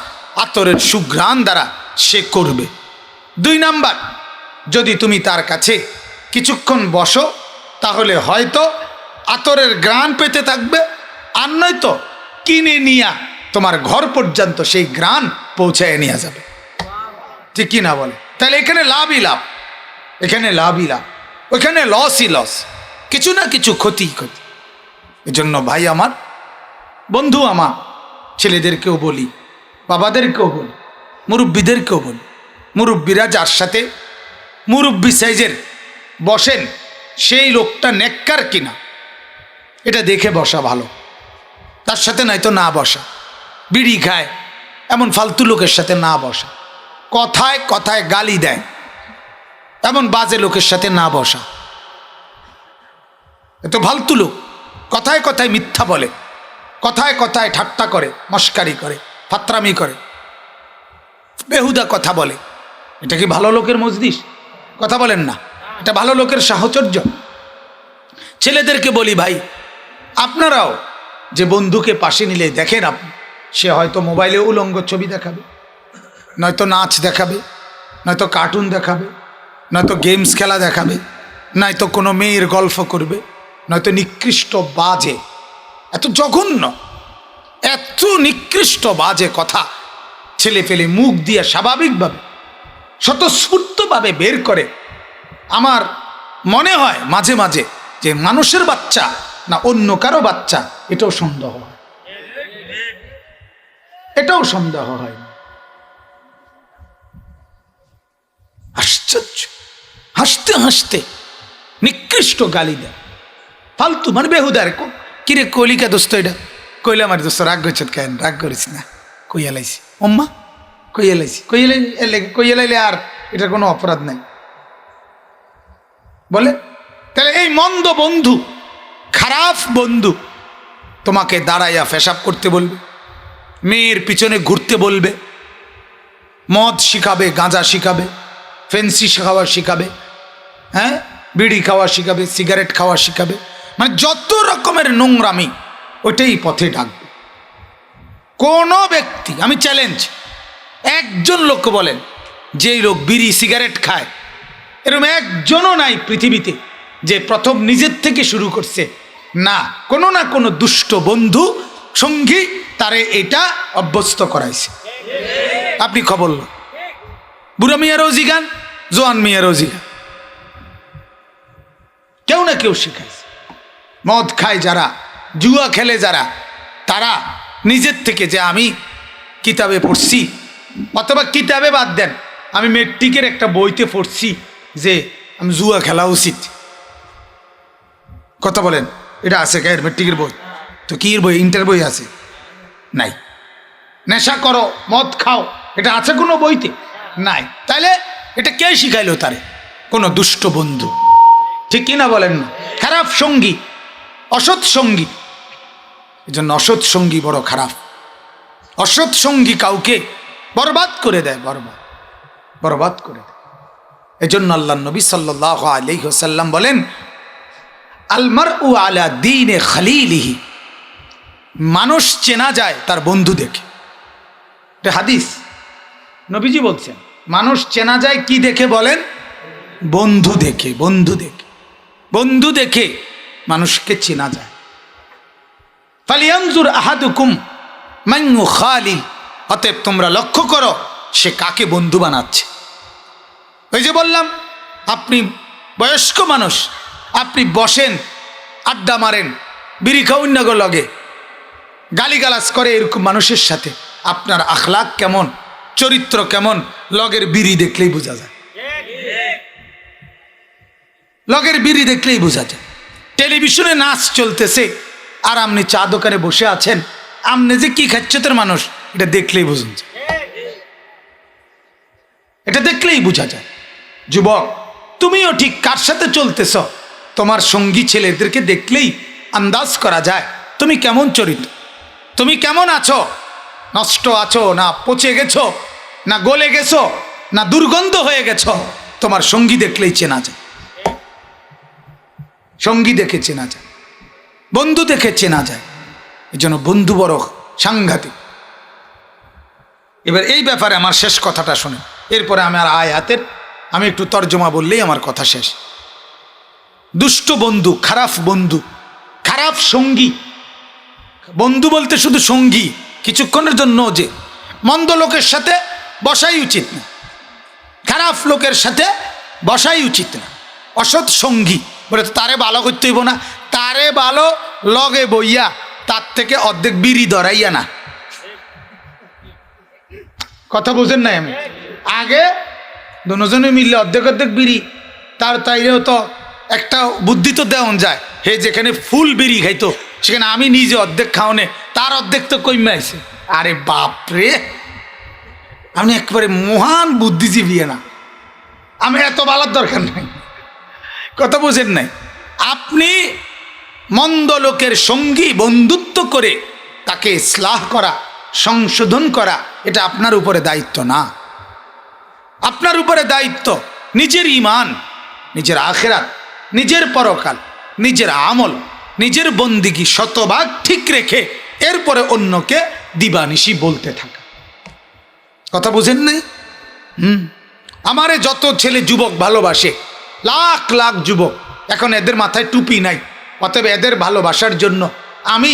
আতরের সুঘ্রাণ দ্বারা সে করবে। 2 নাম্বার, যদি তুমি তার কাছে কিছুক্ষণ বসো, তাহলে হয়তো আতরের ঘ্রাণ পেতে থাকবে, আর নয়তো কিনে নিয়া তোমার ঘর পর্যন্ত সেই ঘ্রাণ পৌঁছায় নিয়ে যাবে। ঠিক কি না বলে? তাহলে এখানে লাভই লাভ, এখানে লাভই লাভ, ওইখানে লসই লস, কিছু না কিছু ক্ষতি। এজন্য ভাই আমার, বন্ধু আমার, ছেলেদেরকেও বলি, বাবাদেরকেও বলি, মুরব্বীদেরকেও বলি, মুরব্বীরা যার সাথে মুরব্বী সাইজের বসেন, সেই লোকটা নেককার কিনা এটা দেখে বসা ভালো। তার সাথে নয়তো না বসা, বিড়ি খায় এমন ফালতু লোকের সাথে না বসা, কথায় কথায় গালি দেয় এমন বাজে লোকের সাথে না বসা। এত ফালতু লোক, কথায় কথায় মিথ্যা বলে, কথায় কথায় ঠাট্টা করে, মস্কারি করে, ফাত্রামি করে, বেহুদা কথা বলে। এটা কি ভালো লোকের মজলিস? কথা বলেন না, এটা ভালো লোকের সাহচর্য। ছেলেদেরকে বলি, ভাই আপনারাও যে বন্ধুকে পাশে নিলে দেখেন, আপনি সে হয়তো মোবাইলে উলঙ্গ ছবি দেখাবে, নয়তো নাচ দেখাবে, নয়তো কার্টুন দেখাবে, নয়তো গেমস খেলা দেখাবে, নয়তো কোনো মেয়ের গল্প করবে, নয়তো নিকৃষ্ট বাজে, এত জঘন্য, এত নিকৃষ্ট বাজে কথা ছেলে পেলে মুখ দিয়ে স্বাভাবিকভাবে স্বতঃস্ফূর্তভাবে বের করে। আমার মনে হয় মাঝে মাঝে যে মানুষের বাচ্চা না অন্য কারো বাচ্চা, এটাও সন্দেহ হয়, এটাও সন্দেহ হয়। আশ্চর্য, হাসতে হাসতে নিকৃষ্ট গালি দেয়, ফালতু, মানে বেহুদার। কিরে কলিকা দোস্ত, এটা কইলে আমার দোস্ত রাগ করছ কেন? রাগ করিস না, কইয়া লাইছি ওম্মা, কইয়া লাইছি, কইয়া লাইলে আর এটার কোনো অপরাধ নাই বলে। তাহলে এই মন্দ বন্ধু, খারাপ বন্ধু তোমাকে দাঁড়াইয়া পেশাব করতে বলবে, মেয়ের পিছনে ঘুরতে বলবে, মদ শিখাবে, গাঁজা শিখাবে, ফেন্সি খাওয়া শিখাবে, হ্যাঁ বিড়ি খাওয়া শিখাবে, সিগারেট খাওয়া শিখাবে, মানে যত রকমের নোংরামি ওইটাই পথে ডাকবে। কোনো ব্যক্তি, আমি চ্যালেঞ্জ, একজন লোককে বলেন যেই লোক বিড়ি সিগারেট খায়, এরকম একজনও নাই পৃথিবীতে যে প্রথম নিজের থেকে শুরু করছে, না কোনো না কোনো দুষ্ট বন্ধু সঙ্গী তারে এটা অভ্যস্ত করাইছে। আপনি খবর লো, বুড়া মিয়ারও জিগান, জোয়ান মিয়ারও জিগান, কেউ না কেউ শিখাইছে। মদ খায় যারা, জুয়া খেলে যারা, তারা নিজের থেকে, যে আমি কিতাবে পড়ছি, অথবা কিতাবে বাদ দেন, আমি মেট্রিকের একটা বইতে পড়ছি যে আমি জুয়া খেলা উচিত। কথা বলেন, এটা আছে কে মেট্রিকের বই? তো কি বই? ইন্টার বই আছে? নাই। নেশা করো, মদ খাও, এটা আছে কোনো বইতে? নাই। তাইলে এটা কে শিখাইলো তারে? কোনো দুষ্ট বন্ধু। ঠিক কিনা বলেন না? খারাপ সঙ্গী, অসৎ সঙ্গী। এই জন্য অসৎ সঙ্গী বড় খারাপ। অসৎ সঙ্গী কাউকে বরবাদ করে দেয়, বরবাদ করে দেয়। এই জন্য আল্লাহ নবী সাল্লাল্লাহু আলাইহি ওয়াসাল্লাম বলেন, আল মারউ আলা দীনে খালিলিহি, মানুষ চেনা যায় তার বন্ধু দেখে। এটা হাদিস, নবীজি বলছেন মানুষ চেনা যায় কি দেখে বলেন? বন্ধু দেখে। বন্ধু দেখে, বন্ধু দেখে মানুষকে চেনা যায়। ফালিয়ানজুর আহাদুকুম মান ইউখালিল, অতএব তোমরা লক্ষ্য করো সে কাকে বন্ধু বানাচ্ছে। ওই যে বললাম, আপনি বয়স্ক মানুষ, আপনি বসেন, আড্ডা মারেন, বিড়ি খাউন না গো লগে, গালিগালাজ করে, এরকম মানুষের সাথে আপনার আখলাক কেমন, চরিত্র কেমন, লগের বিড়ি দেখলেই বোঝা যায়। লগের বিড়ি দেখলেই বোঝা যায়। টেলিভিশনে নাচ চলতেছে আর আপনি চা দোকানে বসে আছেন, আপনি যে কি খাচ্ছেন মানুষ, এটা দেখলেই বুঝুন, এটা দেখলেই বোঝা যায়। যুবক, তুমিও ঠিক কার সাথে চলতেছ, তোমার সঙ্গী ছেলেদেরকে দেখলেই আন্দাজ করা যায় তুমি কেমন চরিত্র, তুমি কেমন আছো, নষ্ট আছো না পচে গেছো, না গলে গেছো, না দুর্গন্ধ হয়ে গেছো, তোমার সঙ্গী দেখলেই চেনা যায়। সঙ্গী দেখে চেনা যায়, বন্ধু দেখে চেনা যায়। এই জন্য বন্ধু বড় সাংঘাতিক। এবার এই ব্যাপারে আমার শেষ কথাটা শুনে, এরপরে আমার আয়াতের আমি একটু তর্জমা বললেই আমার কথা শেষ। দুষ্ট বন্ধু, খারাপ বন্ধু, খারাপ সঙ্গী, বন্ধু বলতে শুধু সঙ্গী কিছুক্ষণের জন্য, যে মন্দ লোকের সাথে বসাই উচিত না, খারাপ লোকের সাথে বসাই উচিত না। অসৎ সঙ্গী বলে তো তারে ভালো করতে হইব না, তারে ভালো লগে বইয়া তার থেকে অর্ধেক বিড়ি ধরাইয়া না। কথা বোঝেন নাই? আমি আগে দুজনে মিললে অর্ধেক অর্ধেক বিড়ি, তার তাইরেও তো একটা বুদ্ধি তো দেওয়া যায়। হে যেখানে ফুল বিড়ি খাইতো সেখানে আমি নিজে অর্ধেক খাওনে, তার অর্ধেক তো কমে আছে। আরে বাপরে, আমি একেবারে মহান বুদ্ধিজীবী না, আমি এত বলার দরকার নাই। কথা বোঝেন নাই? আপনি মন্দ লোকের সঙ্গী বন্ধুত্ব করে তাকে ইসলাহ করা, সংশোধন করা, এটা আপনার উপরে দায়িত্ব না। আপনার উপরে দায়িত্ব নিজের ঈমান, নিজের আখিরাত, নিজের পরকাল, নিজের আমল, নিজের বন্দিগি শতভাগ ঠিক রেখে এরপরে অন্যকে দিবানিশি বলতে থাকা। কথা বুঝেন নাই? আমারে যত ছেলে যুবক ভালোবাসে, লাখ লাখ যুবক, এখন এদের মাথায় টুপি নাই, অতএব এদের ভালোবাসার জন্য আমি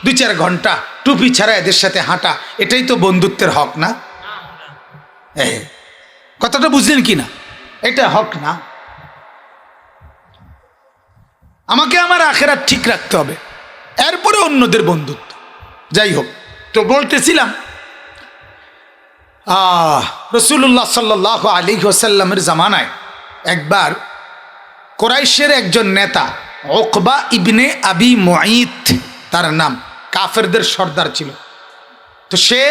2-4 ঘন্টা টুপি ছাড়া এদের সাথে হাঁটা, এটাই তো বন্ধুত্বের হক না? কথাটা বুঝলেন কি না? এটা হক না। আমাকে আমার আখিরাত ঠিক রাখতে হবে, এরপরে অন্যদের বন্ধুত্ব। যাই হোক, তো বলতেছিলাম রাসূলুল্লাহ সাল্লাল্লাহু আলাইহি ওয়াসাল্লামের জামানায় একবার কুরাইশের একজন নেতা, উকবা ইবনে আবি মুঈত তার নাম, কাফেরদের সর্দার ছিল। তো সে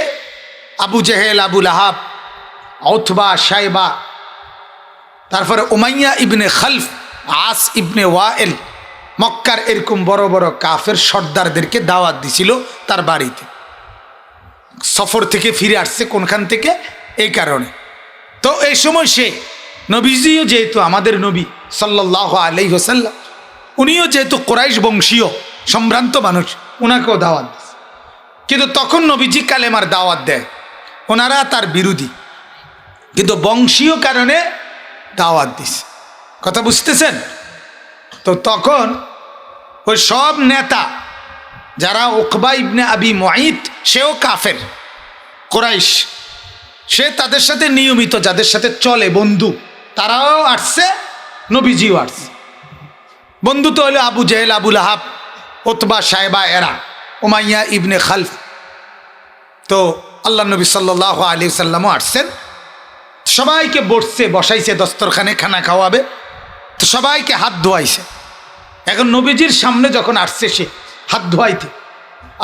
আবু জেহেল, আবু লাহাব, উতবা, শাইবা, তারপরে উমাইয়া ইবনে খালফ, আস ইবনে ওয়াইল, মক্কার এরকম বড় বড় কাফের সর্দারদেরকে দাওয়াত দিছিল তার বাড়িতে। সফর থেকে ফিরে আসছে কোনখান থেকে, এই কারণে। তো এই সময় সে নবীজিও যেহেতু আমাদের নবী সাল্লাল্লাহু আলাইহি ওয়াসাল্লাম, উনিও যেহেতু কুরাইশ বংশীয় সম্ভ্রান্ত মানুষ, ওনাকেও দাওয়াত দিচ্ছে। কিন্তু তখন নবীজি কালেমার দাওয়াত দেয়, ওনারা তার বিরোধী, কিন্তু বংশীয় কারণে দাওয়াত দিচ্ছে। কথা বুঝতেছেন? তো তখন ওই সব নেতা যারা, উকবা ইবনে আবি মুঈত সেও কাফের কুরাইশ, সে তাদের সাথে নিয়মিত যাদের সাথে চলে বন্ধু, তারাও আসছে, নবীজিও আসছে। বন্ধু তো হলো আবু জেহেল, আবু লাহাব, উতবা, শাইবা, এরা, উমাইয়া ইবনে খালফ। তো আল্লাহ নবী সাল্লাল্লাহু আলাইহি ওয়াসাল্লামও আসছেন, সবাইকে বসাইছে দস্তরখানে, খানা খাওয়াবে। তো সবাইকে হাত ধোয়াইছে। এখন নবীজির সামনে যখন আসছে সে হাত ধোয়াইতে,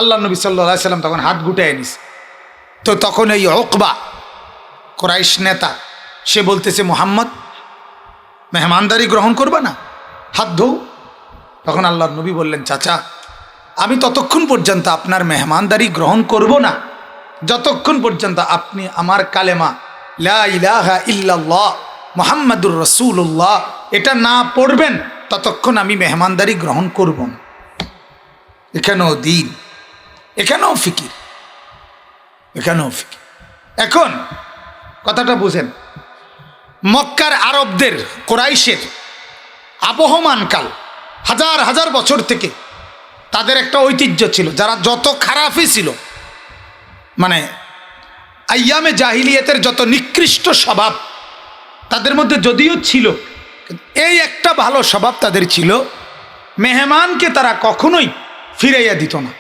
আল্লাহ নবী সাল্লাল্লাহু আলাইহি ওয়াসাল্লাম তখন হাত গুটায় নিছে। তো তখন এই উকবা কুরাইশ নেতা, সে বলতেছে, মুহাম্মদ মেহমানদারি গ্রহণ করবা না, হাত ধো। তখন আল্লাহর নবী বললেন, চাচা, আমি ততক্ষণ পর্যন্ত আপনার মেহমানদারি গ্রহণ করব না যতক্ষণ পর্যন্ত আপনি আমার কালেমা লা ইলাহা ইল্লাল্লাহ মুহাম্মাদুর রাসূলুল্লাহ এটা না পড়বেন, ততক্ষণ আমি মেহমানদারি গ্রহণ করব না। এখানেও দিন, এখানেও ফিকির, এখানেও ফিকির। এখন কথাটা বুঝেন, মক্কার আরবদের, কুরাইশের আবহমানকাল হাজার হাজার বছর থেকে তাদের একটা ঐতিহ্য ছিল, যারা যত খারাপই ছিল, মানে আইয়ামে জাহিলিয়াতের যত নিকৃষ্ট স্বভাব তাদের মধ্যে যদিও ছিল, এই একটা ভালো স্বভাব তাদের ছিল, মেহমানকে তারা কখনোই ফিরাইয়া দিত না।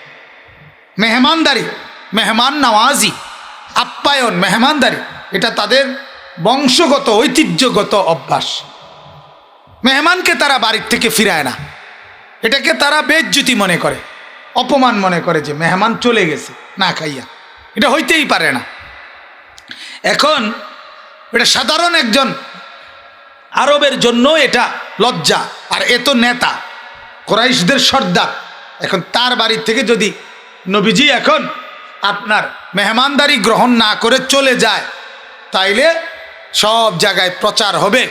মেহমানদারি, মেহমান নওয়াজি, আপ্যায়ন, মেহমানদারি এটা তাদের বংশগত ঐতিহ্যগত অভ্যাস। মেহমানকে তারা বাড়ির থেকে ফিরায় না, এটাকে তারা বেজ্জতি মনে করে, অপমান মনে করে যে মেহমান চলে গেছে না খাইয়া, এটা হইতেই পারে না। এখন এটা সাধারণ একজন আরবের জন্য এটা লজ্জা। আর এ তো নেতা, কুরাইশদের সর্দার, এখন তার বাড়ি থেকে যদি নবীজি এখন আপনার মেহমানদারি গ্রহণ না করে চলে যায়, তাইলে সব জায়গায় প্রচার হবে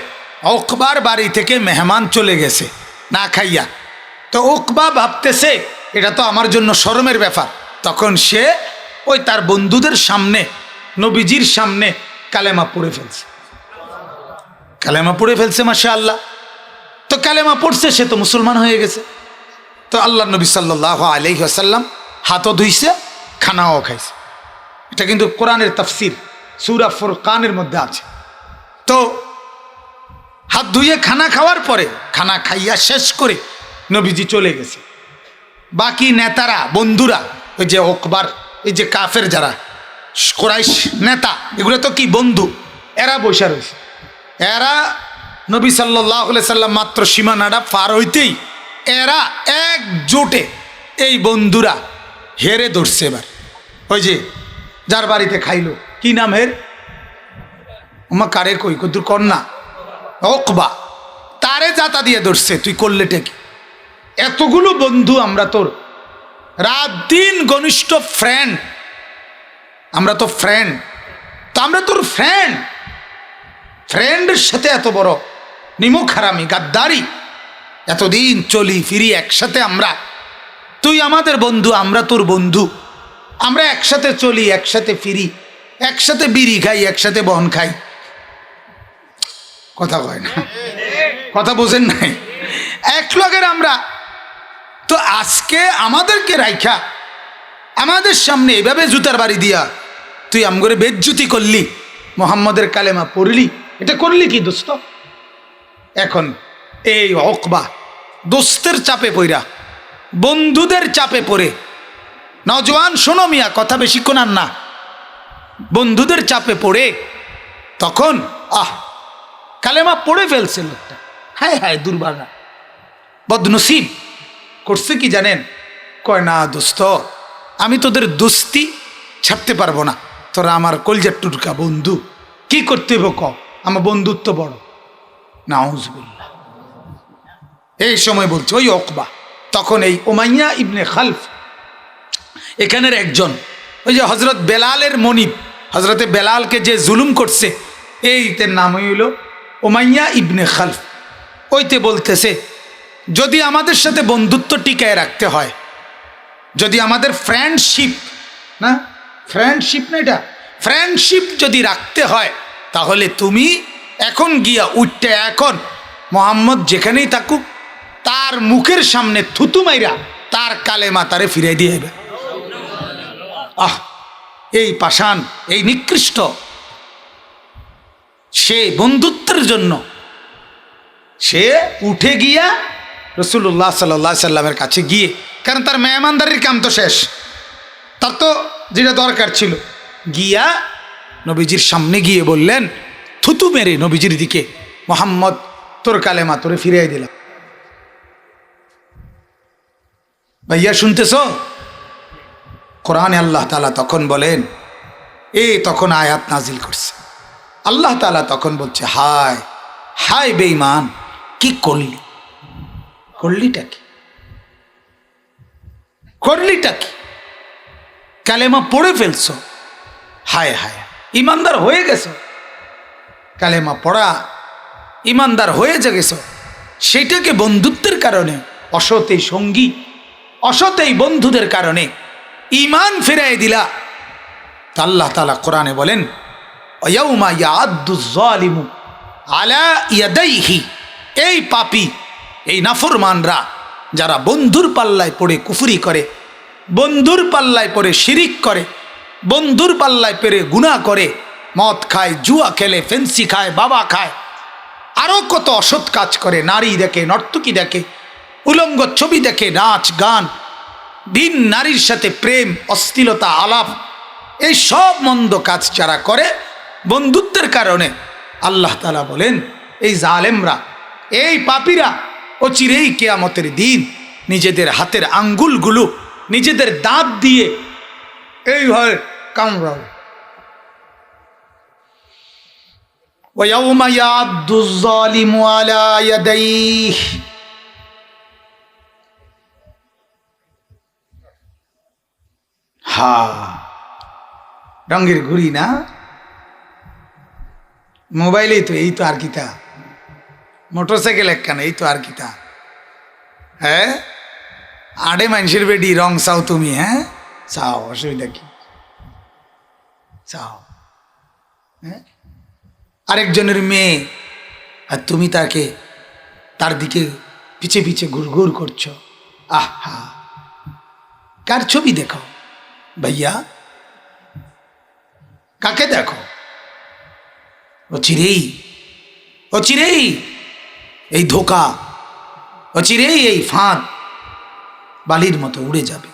উকবার বাড়ি থেকে মেহমান চলে গেছে না খাইয়া। তো উকবা ভাবতেছে এটা তো আমার জন্য শরমের ব্যাপার, তখন সে ওই তার বন্ধুদের সামনে নবীজির সামনে কালেমা পড়ে ফেলছে। কালেমা পড়ে ফেলছে মাশাআল্লাহ। তো কালেমা পড়ছে, সে তো মুসলমান হয়ে গেছে। তো আল্লাহ নবী সাল্লাল্লাহু আলাইহি ওয়াসাল্লাম হাতও ধুইছে, খানাও খাইছে। এটা কিন্তু কোরআনের তাফসির সূরা ফুরকানের মধ্যে আছে। তো হাত ধুয়ে খানা খাওয়ার পরে, খানা খাইয়া শেষ করে নবীজি চলে গেছে। বাকি নেতারা, বন্ধুরা, ওই যে উকবার, এই যে কাফের যারা কুরাইশ নেতা, এগুলো তো কি বন্ধু, এরা বসে রয়েছে। এরা নবী সাল্লাল্লাহু আলাইহি সাল্লাম মাত্র সীমানাটা পার হইতেই এরা একজোটে, এই বন্ধুরা হেরে ধরছে। এবার ওই যে যার বাড়িতে খাইলো, কি নাম এর, ওমা কারে কই কদ্দুর কন্যা উকবা, তারে জাতা দিয়ে ধরছে, তুই করলেটা কি? এতগুলো বন্ধু আমরা তোর রাত দিন ঘনিষ্ঠ ফ্রেন্ড, আমরা তো ফ্রেন্ড, তো আমরা তোর ফ্রেন্ড, ফ্রেন্ডের সাথে এত বড় নিমুখ হারামি, গাদ্দারি, এতদিন চলি ফিরি একসাথে আমরা, তুই আমাদের বন্ধু, আমরা তোর বন্ধু, আমরা একসাথে চলি, একসাথে ফিরি, একসাথে বিড়ি খাই, একসাথে বহন খাই। কথা কয় না, কথা বোঝেন নাই, এক লগের আমরা। তো আজকে আমাদেরকে রাইখা আমাদের সামনে এভাবে জুতার বাড়ি দিয়া তুই আমগরে বেজ্জুতি করলি, মোহাম্মদের কালেমা পড়লি, এটা করলি কি দোস্ত? এখন এই উকবা দোস্তের চাপে পইরা, বন্ধুদের চাপে পড়ে, নওজোয়ান শোনো মিয়া, কথা বেশিক্ষণ আর না, বন্ধুদের চাপে পড়ে তখন কালেমা পড়ে ফেলছে লোকটা। হায় হায় দুর্ভাগা, বদনসিব করছে কি জানেন? কয় না দোস্ত, আমি তোদের দোস্তি ছাড়তে পারবো না, তোরা আমার কলজার টুটকা বন্ধু, কি করতে হবে ক, আমার বন্ধুত্ব বড়। নাউজুবিল্লাহ। এই সময় বলছে ওই উকবা, তখন এই উমাইয়া ইবনে খালফ এখানের একজন, ওই যে হজরত বেলালের মনিব, হজরতে বেলালকে যে জুলুম করছে, এইতে নাম হইল উমাইয়া ইবনে খালফ। ওইতে বলতেছে যদি আমাদের সাথে বন্ধুত্ব টিকায় রাখতে হয়, যদি আমাদের ফ্রেন্ডশিপ, না ফ্রেন্ডশিপ না এটা, ফ্রেন্ডশিপ যদি রাখতে হয়, তাহলে তুমি এখন গিয়া উঠতে, এখন মোহাম্মদ যেখানেই থাকুক তার মুখের সামনে থুতু মাইরা তার কালেমা তারে ফিরাই দিয়ে হবে। এই পাষাণ, এই নিকৃষ্ট, সে বন্ধুত্বের জন্য সে উঠে গিয়া রাসূলুল্লাহ সাল্লাল্লাহু আলাইহি সাল্লামের কাছে গিয়ে, কারণ তার মেহমানদারির কাম তো শেষ, তার তো যেটা দরকার ছিল, গিয়া নবীজির সামনে গিয়ে বললেন, থুতু মেরে নবীজির দিকে, মোহাম্মদ তোর কালেমা তোরে ফিরিয়ে দিলাম। ভাইয়া শুনতেছ? কোরআনে আল্লাহ তাআলা তখন বলেন, তখন আয়াত নাজিল করছে, আল্লাহ তাআলা তখন বলছে, হায় হায় বেঈমান, কি করলি, করলিটা কি, করলিটা কি, কালেমা পড়ে ফেলছ, হায় হায়, ইমানদার হয়ে গেছ, কালেমা পড়া ইমানদার হয়ে গেছ, সেটাকে বন্ধুত্বের কারণে, অসৎ এই সঙ্গী, অসৎ এই বন্ধুদের কারণে ইমান ফিরাই দিলা। তা আল্লাহ তাআলা কোরআনে বলেন, ইয়াউমা ইয়াআদ্দু যালিমু আলা ইয়াদাইহি, এই পাপী, এই নাফরমানরা যারা বন্ধুর পাল্লায় পড়ে কুফরি করে, বন্ধুর পাল্লায় পড়ে শিরিক করে, বন্ধুর পাল্লায় পড়ে গুনাহ করে, মদ খায়, জুয়া খেলে, ফেন্সি খায়, বাবা খায়, আরও কত অসৎ কাজ করে, নারী দেখে, নর্তকী দেখে, উলঙ্গ ছবি দেখে, নাচ গান, ভিন নারীর সাথে প্রেম, অশ্লীলতা, আলাপ, এই সব মন্দ কাজ যারা করে বন্ধুত্বের কারণে, আল্লাহ তাআলা বলেন এই জালেমরা, এই পাপীরা অচিরেই কিয়ামতের দিন নিজেদের হাতের আঙ্গুলগুলো নিজেদের দাঁত দিয়ে এইভাবে কামড়াবে। وَيَوْمَ يَعَضُّ الظَّالِمُ عَلَى يَدَيْهِ রঙের ঘুড়ি না, মোবাইলেই তো, এই তো আর কিতা, মোটরসাইকেল একখানা, এই তো আর কিতা। হ্যাঁ, আড়ে মানুষের বেডি রং চাও তুমি, হ্যাঁ চাও, অসুবিধা কি, চাও। হ্যাঁ, আরেকজনের মেয়ে আর তুমি তার দিকে পিছে পিছে ঘুরঘুর করছো। আহা, কার ছবি দেখো ভাইয়া, কাকে দেখো? অচিরেই এই ধোঁকা, অচিরেই এই ফাঁদ বালির মতো উড়ে যাবে।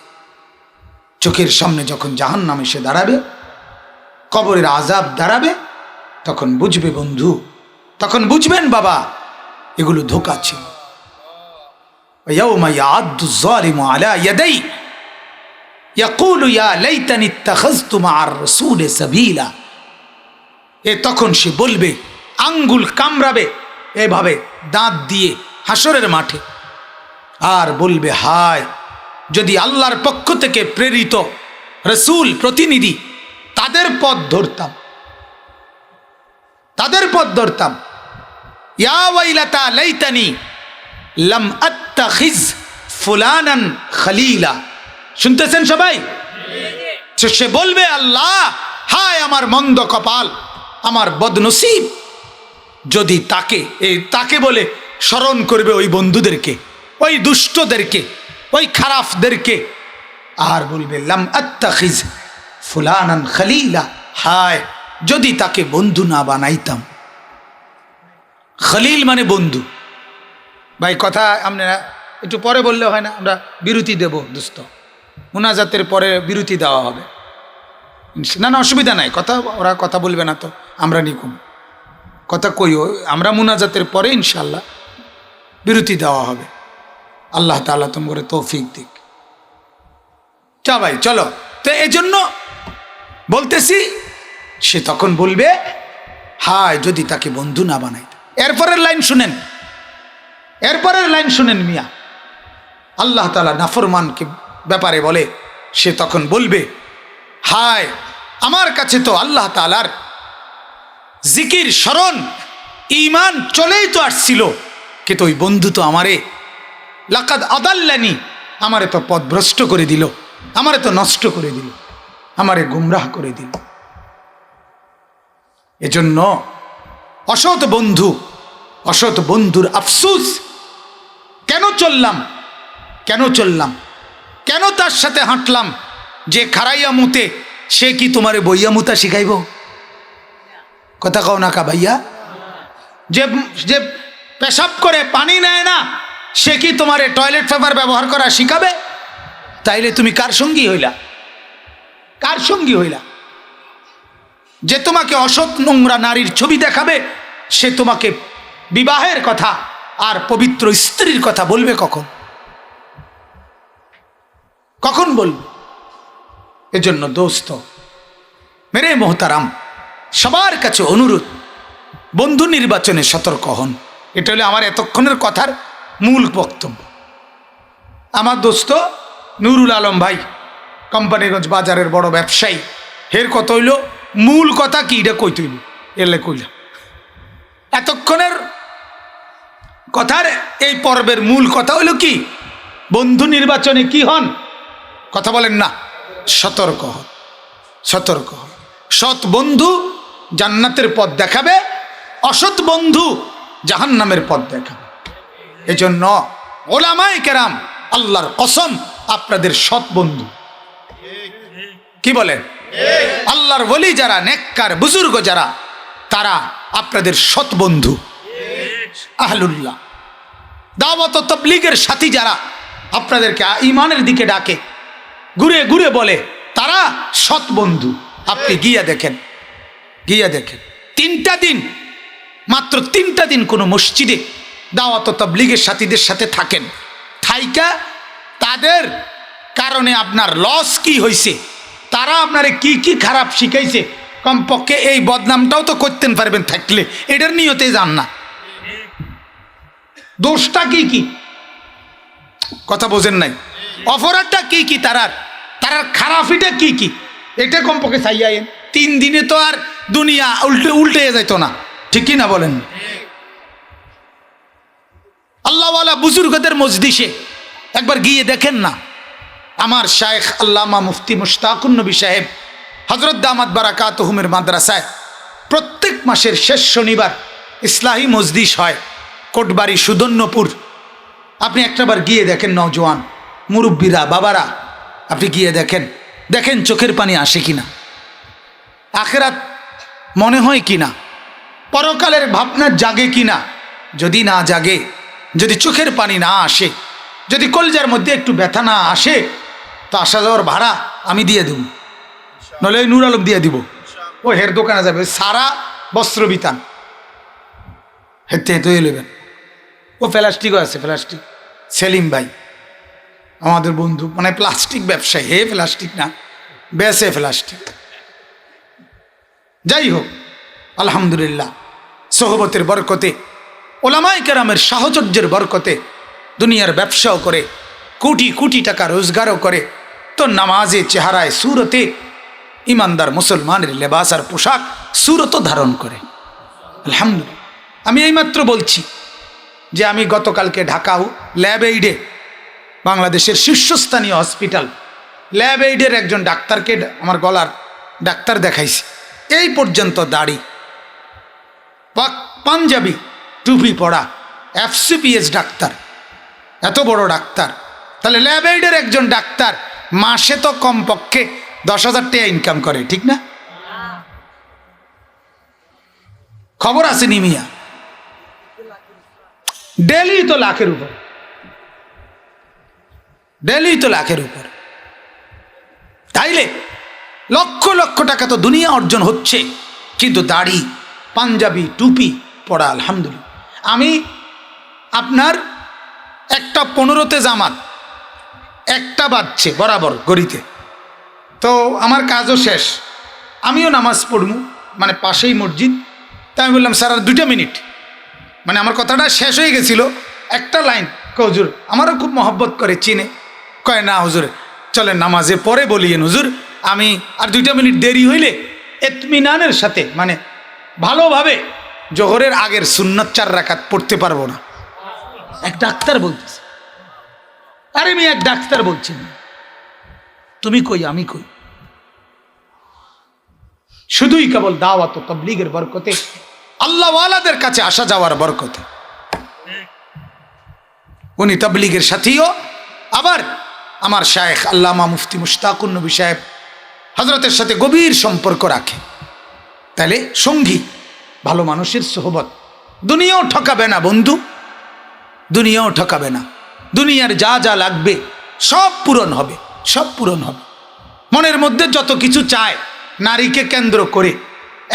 চোখের সামনে যখন জাহান্নাম এসে দাঁড়াবে, কবরের আযাব দাঁড়াবে, তখন বুঝবে বন্ধু, তখন বুঝবেন বাবা এগুলো ধোঁকা ছিল। ইয়াউমা ইয়া'আদ্দু যালিমু আলা ইয়াদাই ইয়াকুলু ইয়া লাইতানি ইত্তাখাযতু মা'আর রাসূলি সাবিলা। তখন সে বলবে, আঙ্গুল কামড়াবে এভাবে দাঁত দিয়ে হাসরের মাঠে, আর বলবে হায় যদি আল্লাহর পক্ষ থেকে প্রেরিত রাসূল, প্রতিনিধি, তাদের পথ ধরতাম। ইয়া ওয়াইলাতা লাইতানি লাম আত্তাখিজ ফুলানান খলিলা। শুনতেছেন সবাই? সে বলবে আল্লাহ, হায় আমার মন্দ কপাল, আমার বদনসিব, যদি তাকে বলে স্মরণ করবে ওই বন্ধুদেরকে, ওই দুষ্টদেরকে, ওই খারাপদেরকে, আর বলবে লাম আত্তাখিজ ফুলানান খলিলা, হায় যদি তাকে বন্ধু না বানাইতাম। খলিল মানে বন্ধু। ভাই কথা আপনারা একটু পরে বললে হয় না? আমরা বিরতি দেব দোস্ত, মুনাজাতের পরে বিরতি দেওয়া হবে। না অসুবিধা নাই, ওরা কথা বলবে না তো আমরা নিকুম কথা কইও, আমরা মুনাজাতের পরে ইনশাল্লাহ বিরতি দেওয়া হবে। আল্লাহ তাআলা তোমাকে তৌফিক দিক। চা ভাই চলো। তো এই জন্য বলতেছি, সে তখন বলবে হায় যদি তাকে বন্ধু না বানাই। এরপরের লাইন শুনেন মিয়া, আল্লাহ তাআলা নাফরমানকে ব্যাপারে বলে, সে তখন বলবে হায় আমার কাছে তো আল্লাহ তাআলার জিকির, স্মরণ, ঈমান চলেই তো আসছিল, কিন্তু ওই বন্ধু তো আমারে লাকাদ আদাল্লানি, আমারে তো পথভ্রষ্ট করে দিল, আমারে তো নষ্ট করে দিল, আমারে গুমরাহ করে দিল। এজন্য অসৎ বন্ধুর আফসোস, কেন চললাম, কেন তার সাথে হাঁটলাম, যে খারাইয়া মুতে সে কি তোমারে বইয়া মুতা শিখাইব? কথা কও না কা ভাইয়া? যে পেশাব করে পানি নেয় না, সে কি তোমারে টয়লেট পেপার ব্যবহার করা শিখাবে? তাইলে তুমি কার সঙ্গী হইলা? যে তোমাকে অসৎ নোংরা নারীর ছবি দেখাবে, সে তোমাকে বিবাহের কথা আর পবিত্র স্ত্রীর কথা বলবে কখন বলবে? এজন্য দোস্ত মেরে মোহতারাম, সবার কাছে অনুরোধ, বন্ধু নির্বাচনে সতর্ক হন। এটা হলো আমার এতক্ষণের কথার মূল বক্তব্য। আমার দোস্ত নুরুল আলম ভাই, কোম্পানিগঞ্জ বাজারের বড় ব্যবসায়ী, হের কথা হইল মূল কথা কি, এটা কই তৈল এলে কইলাম। এতক্ষণের কথার এই পর্বের মূল কথা হইল কি? বন্ধু নির্বাচনে কি হন? কথা বলেন না, সতর্ক হন। সৎ বন্ধু জান্নাতের পথ দেখাবে, অসৎ বন্ধু জাহান্নামের পথ দেখাবে। এজন্য ওলামায়ে কেরাম, আল্লাহর কসম, আপনাদের সৎ বন্ধু। কি বলেন? আল্লাহর ওলি যারা, নেককার বুজুর্গ যারা, তারা আপনাদের সৎ বন্ধু। আহলুল্লাহ, দাওয়াত ও তাবলীগের সাথী যারা আপনাদেরকে ঈমানের দিকে ডাকে, ঘুরে ঘুরে বলে তারা সৎ বন্ধু। আপনি গিয়া দেখেন, গিয়া দেখেন 3টা দিন, মাত্র 3টা দিন কোনো মসজিদে দাওয়াত তাবলীগের সাথীদের সাথে থাকেন, থাইকা তাদের কারণে আপনার লস কি হয়েছে, তারা আপনারে কি কি খারাপ শিখাইছে, কমপক্ষে এই বদনামটাও তো করতেন পারবেন থাকলে, এটার নিয়তে যান না। দোষটা কি কি, কথা বোঝেন নাই, অপরাধটা কি কি, তারার খারাপিটা কি কি, এটা কমপক্ষে চাইয়াইন। 3 দিনে তো আর দুনিয়া উল্টে যাইতো না, ঠিক কি না বলেন? আল্লাহওয়ালা বুজুর্গদের মজলিসে একবার গিয়ে দেখেন না। আমার শায়েখ আল্লামা মুফতি মুশতাকুন নবী সাহেব হযরত দামাত বারাকাতুহুমের মাদ্রাসায় প্রত্যেক মাসের শেষ শনিবার ইসলাহি মজলিস হয়, কোটবাড়ি সুদন্যপুর। আপনি একটাবার গিয়ে দেখেন, নওজোয়ান মুরব্বীরা, বাবারা, আপনি গিয়ে দেখেন, দেখেন চোখের পানি আসে কিনা, আখিরাত মনে হয় কিনা, পরকালের ভাবনা জাগে কিনা। যদি না জাগে, যদি চোখের পানি না আসে, যদি কলজার মধ্যে একটু ব্যথা না আসে, তো আসা যাওয়ার ভাড়া আমি দিয়ে দেব, নইলে ওই নূর আলম দিয়ে দিব, ও হের দোকানে যাবে, সারা বস্ত্র বিতান হেঁটে হেঁটে নেবেন। ও প্লাস্টিকও আছে, প্লাস্টিক সেলিম ভাই আমাদের বন্ধু, মানে প্লাস্টিক ব্যবসায়ী, হে প্লাস্টিক না বেসে প্লাস্টিক। যাই হোক, আলহামদুলিল্লাহ সোহবতের বরকতে, ওলামায়ে কেরামের সাহচর্যের বরকতে দুনিয়ার ব্যবসাও করে, কোটি কোটি টাকা রোজগারও করে, তো নামাজে চেহারায় সুরতে ইমানদার মুসলমানের লেবাস আর পোশাক সুরতও ধারণ করে। আলহামদুলিল্লাহ। আমি এইমাত্র বলছি যে আমি গতকালকে ঢাকাও ল্যাব এইডে, বাংলাদেশের শীর্ষস্থানীয় হসপিটাল ল্যাব এইডের একজন ডাক্তারকে আমার গলার ডাক্তার দেখাইছি, এই পর্যন্ত দাড়ি, পাঞ্জাবি টুপি পড়া, FCPS ডাক্তার, এত বড় ডাক্তার। তাহলে ল্যাব এইডের একজন ডাক্তার মাসে তো কমপক্ষে 10,000 টাকা ইনকাম করে, ঠিক না? খবর আছে নিমিয়া, ডেলি তো লাখের উপর, ডেলি তো লাখের উপর। তাইলে লক্ষ লক্ষ টাকা তো দুনিয়া অর্জন হচ্ছে, কিন্তু দাড়ি, পাঞ্জাবি, টুপি পড়া, আলহামদুলিল্লাহ। আমি আপনার 1:15 জামাত, 1টা বাজছে বরাবর গড়িতে, তো আমার কাজও শেষ, আমিও নামাজ পড়বো, মানে পাশেই মসজিদ। তাই আমি বললাম স্যার আর 2টা মিনিট, মানে আমার কথাটা শেষ হয়ে গেছিল, একটা লাইন, হুজুর আমারও খুব মহব্বত করে, চিনে, কয় না হুজুর চলেন নামাজে পরে বলিয়েন হুজুর, আমি আর 2টা মিনিট দেরি হইলে ইতমিনানের সাথে, মানে ভালোভাবে জোহরের আগের সুন্নত 4 রাকাত পড়তে পারবো না। এক ডাক্তার বলতেছে, আরে আমি এক ডাক্তার বলছেন, তুমি কই আমি কই, শুধুই কেবল দাওয়াত ও তাবলীগের বরকতে, আল্লাহওয়ালাদের কাছে আসা যাওয়ার বরকতে। উনি তাবলীগের সাথীও, আবার আমার শায়েখ আল্লামা মুফতি মুশতাকুন নবী সাহেব হযরতের সাথে গভীর সম্পর্ক রাখে। তাহলে সঙ্গী, ভালো মানুষের সোহবত দুনিয়াও ঠকাবে না বন্ধু, দুনিয়াও ঠকাবে না। দুনিয়ার যা যা লাগবে সব পূরণ হবে, সব পূরণ হবে। মনের মধ্যে যত কিছু চায়, নারীকে কেন্দ্র করে,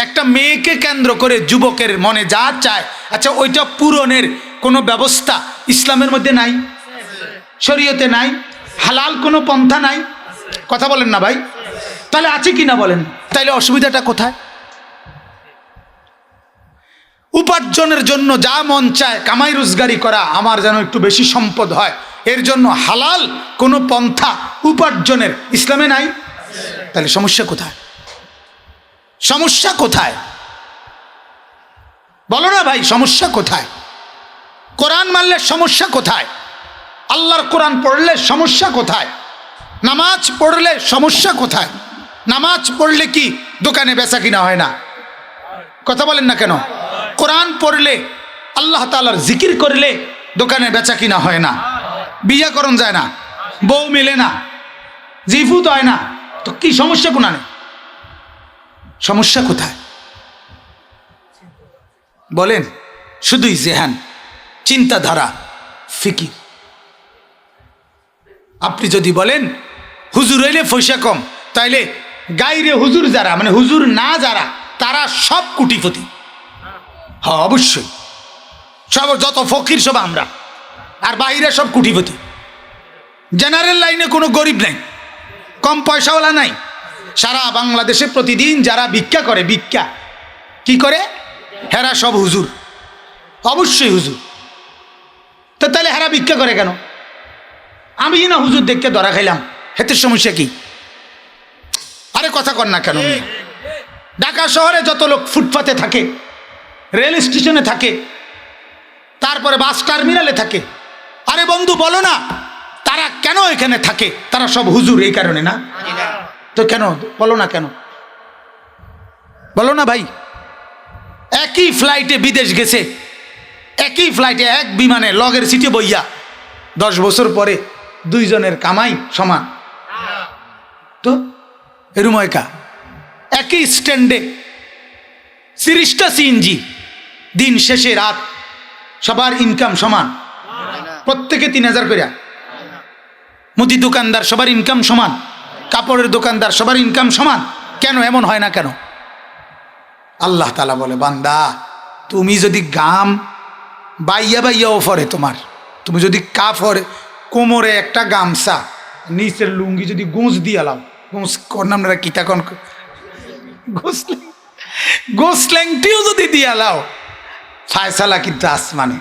একটা মেয়েকে কেন্দ্র করে যুবকের মনে যা চায়, আচ্ছা ওইটা পূরণের কোনো ব্যবস্থা ইসলামের মধ্যে নাই, শরীয়তে নাই, হালাল কোনো পন্থা নাই, কথা বলেন না ভাই? তাহলে আছে কি না বলেন? তাইলে অসুবিধাটা কোথায়? উপার্জনের জন্য যা মন চায় কামাই রোজগারি করা, আমার যেন একটু বেশি সম্পদ হয়, এর জন্য হালাল কোনো পন্থা উপার্জনের ইসলামে নাই। তাহলে সমস্যা কোথায়? সমস্যা কোথায় বলো না ভাই? সমস্যা কোথায়? কোরআন মানলে সমস্যা কোথায়? আল্লাহর কোরআন পড়লে সমস্যা কোথায়? নামাজ পড়লে সমস্যা কোথায়? নামাজ পড়লে কি দোকানে বেচা কিনা হয় না? কথা বলেন না কেন? কোরআন পড়লে, আল্লাহ তাআলার জিকির করলে দোকানে বেচা কিনা হয় না, বিয়ে করণ যায় না, বউ মিলে না, জিফুত হয় না, তো কি সমস্যা কোনানে? সমস্যা কোথায় বলেন? শুধুই জেহান, চিন্তাধারা, ফিকির। আপনি যদি বলেন হুজুর হইলে পয়সা কম, তাইলে গাইরে হুজুর যারা, মানে হুজুর না যারা, তারা সব কোটিপতি। হ্যাঁ অবশ্যই, সব যত ফকির সব আমরা, আর বাইরে সব কোটিপতি। জেনারেল লাইনে কোনো গরিব নাই, কম পয়সাওয়ালা নাই। সারা বাংলাদেশে প্রতিদিন যারা ভিক্ষা করে, ভিক্ষা কি করে, হেরা সব হুজুর, অবশ্যই হুজুর। তো তাহলে হেরা ভিক্ষা করে কেন? আমি না হুজুর দেখতে ধরা খাইলাম, হেতে সমস্যা কি? আরে কথা কর না কেন? ঢাকা শহরে যত লোক ফুটপাতে থাকে, রেল স্টেশনে থাকে, তারপরে বাস টার্মিনালে থাকে, আরে বন্ধু বলো না তারা কেন এখানে থাকে? তারা সব হুজুর এই কারণে না? তো কেন বলো না, কেন বলো না ভাই? একই ফ্লাইটে বিদেশ গেছে, একই ফ্লাইটে এক বিমানে লগের সিটে বইয়া 10 বছর পরে দুইজনের কামাই সমান। তো এরম একা একই স্ট্যান্ডে 30টা সিএনজি, দিন শেষে রাত সবার ইনকাম সমান, প্রত্যেকে 3000 করে। মুদি দোকানদার সবার ইনকাম সমান, কাপড়ের দোকানদার সবার ইনকাম সমান। কেন এমন হয় না কেন? আল্লাহ তাআলা বলে, বান্দা তুমি যদি গাম বাইয়া বাইয়াও ফরে তোমার, তুমি যদি কাফরে কোমরে একটা গামছা নিচের লুঙ্গি যদি গোঁজ দিয়ে লাও, গোঁজ করলাম না কি তখন, গোসল্যাংটিও যদি দিয়া লাও, ফায়সালা কিন্তু আসমানে।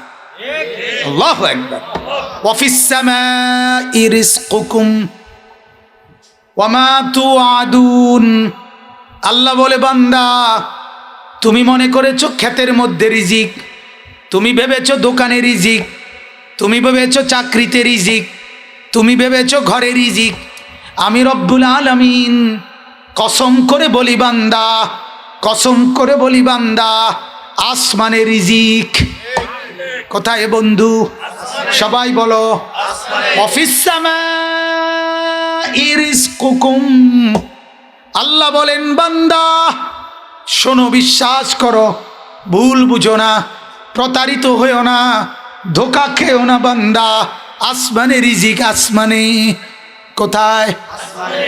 আল্লাহু আকবার। ওয়াফিস সামাই রিজকুকুম ওয়া মা তুআদুন। আল্লাহ বলে, বান্দা তুমি মনে করেছো ক্ষেতের মধ্যে রিজিক, তুমি ভেবেছো দোকানে রিজিক, তুমি ভেবেছো চাকরিতে রিজিক, তুমি ভেবেছো ঘরে রিজিক। আমি রব্বুল আলামিন কসম করে বলি বান্দা, কসম করে বলি বান্দা, আসমানে রিজিক। কোথায় বন্ধু? সবাই বলো, অফিস সামাই রিজকুকুম। আল্লাহ বলেন, বান্দা শোনো, বিশ্বাস করো, ভুল বুঝো না, প্রতারিত হয়েও না, ধোকা খেও না বান্দা। আসমানে রিজিক, আসমানে। কোথায়?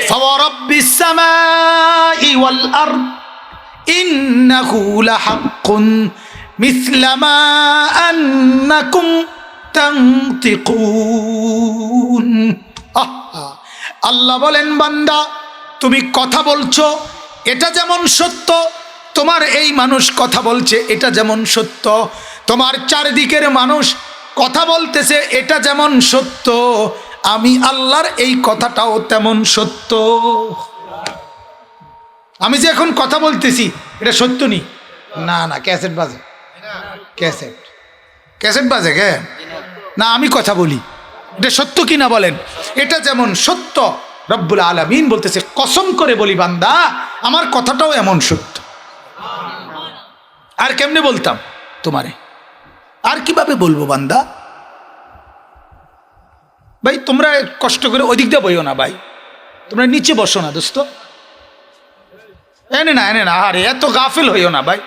ফাওয়ারাব্বিস সামাই ওয়াল আরদ ইন্নাহু লাহাক্কুন মিসলা মা আন্নাকুম তানতিকুন। আল্লাহ বলেন, বান্দা তুমি কথা বলছো, এটা যেমন সত্য, তোমার এই মানুষ কথা বলছে এটা যেমন সত্য, তোমার চারদিকের মানুষ কথা বলতেছে এটা যেমন সত্য, আমি আল্লাহর এই কথাটাও তেমন সত্য। আমি যে এখন কথা বলতেছি এটা সত্য নি? না না, ক্যাসেট বাজে, ক্যাসেট ক্যাসেট বাজে কে না, আমি কথা বলি, এটা সত্য কি না বলেন? এটা যেমন সত্য, রব্বুল আলামিন বলতেছে কসম করে বলি বান্দা আমার কথাটাও এমন সত্য। আর কেমনে বলতাম তোমারে? আর কিভাবে বলবো বান্দা? ভাই তোমরা কষ্ট করে ওদিক দিয়ে বইও না ভাই, তোমরা নিচে বসো না দোস্ত, এনে না এনে না। আরে এত গাফিল হইও না ভাই,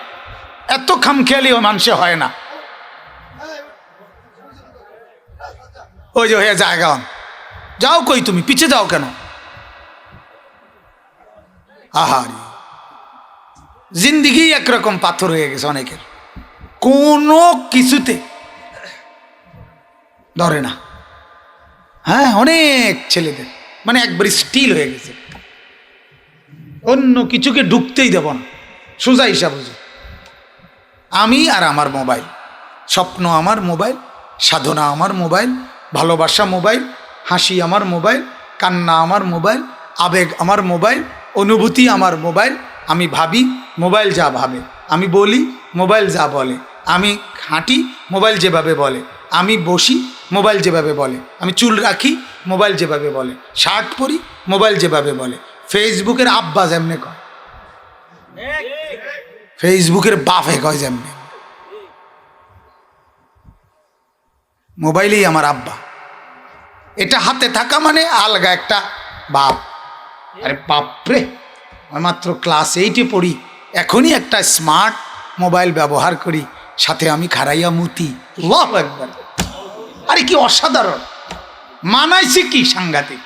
এত খামখেয়ালি মানুষে হয় না। ওই যে হয়ে জায়গা যাও, কই তুমি পিছে যাও কেন? আহারে জিন্দিগি একরকম পাথর হয়ে গেছে অনেকের, কোনো কিছুতে ধরে না। হ্যাঁ, অনেক ছেলেদের মানে একবার স্টিল হয়ে গেছে, অন্য কিছুকে ঢুকতেই দেব না। সোজা হিসাব বুঝো, আমি আর আমার মোবাইল, স্বপ্ন আমার মোবাইল, সাধনা আমার মোবাইল, ভালোবাসা মোবাইল, হাসি আমার মোবাইল, কান্না আমার মোবাইল, আবেগ আমার মোবাইল, অনুভূতি আমার মোবাইল। আমি ভাবি, মোবাইল যা ভাবে, আমি বলি, মোবাইল যা বলে, আমি হাঁটি, মোবাইল যেভাবে বলে, আমি বসি, মোবাইল যেভাবে বলে, আমি চুল রাখি, মোবাইল যেভাবে বলে, শার্ট পরি, মোবাইল যেভাবে বলে। ফেসবুকের আব্বা যেমনে কয়, ফেসবুকের বাপে কয় যেমনে, মোবাইলেই আমার আব্বা। এটা হাতে থাকা মানে আলগা একটা বাপ। আরে বাপরে, আমি মাত্র ক্লাস 8-এ পড়ি, এখনই একটা স্মার্ট মোবাইল ব্যবহার করি, সাথে আমি খারাইয়া মুতি। আল্লাহু আকবার! আরে কি অসাধারণ মানাইছে, কি সাংঘাতিক!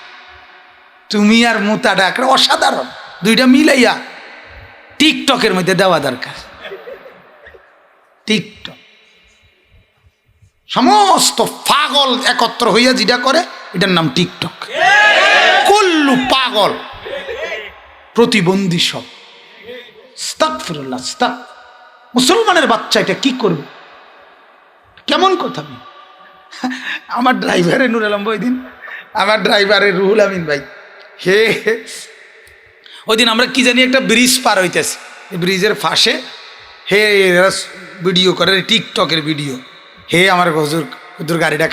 তুমি আর মোতাটা একটা অসাধারণ, দুইটা মিলাইয়া টিকটকের মধ্যে দেওয়া দরকার। টিকটক সমস্ত পাগল একত্র হইয়া যেটা করে এটার নাম টিকটক। কুল্লু পাগল প্রতিবন্ধী সব। আস্তাগফিরুল্লাহ, মুসলমানের বাচ্চা এটা কি করবে? কেমন কথা? আমার ড্রাইভারে নুর আলম ওই দিন, আমার ড্রাইভারের রুহুল আমিন ভাই, হে ওই দিন আমরা কি জানি একটা ব্রিজ পার হইতেছি, ব্রিজের ফাঁসে হে ভিডিও করে, টিকটকের ভিডিও। হে আমার হুজুর হুজুর গাড়িটা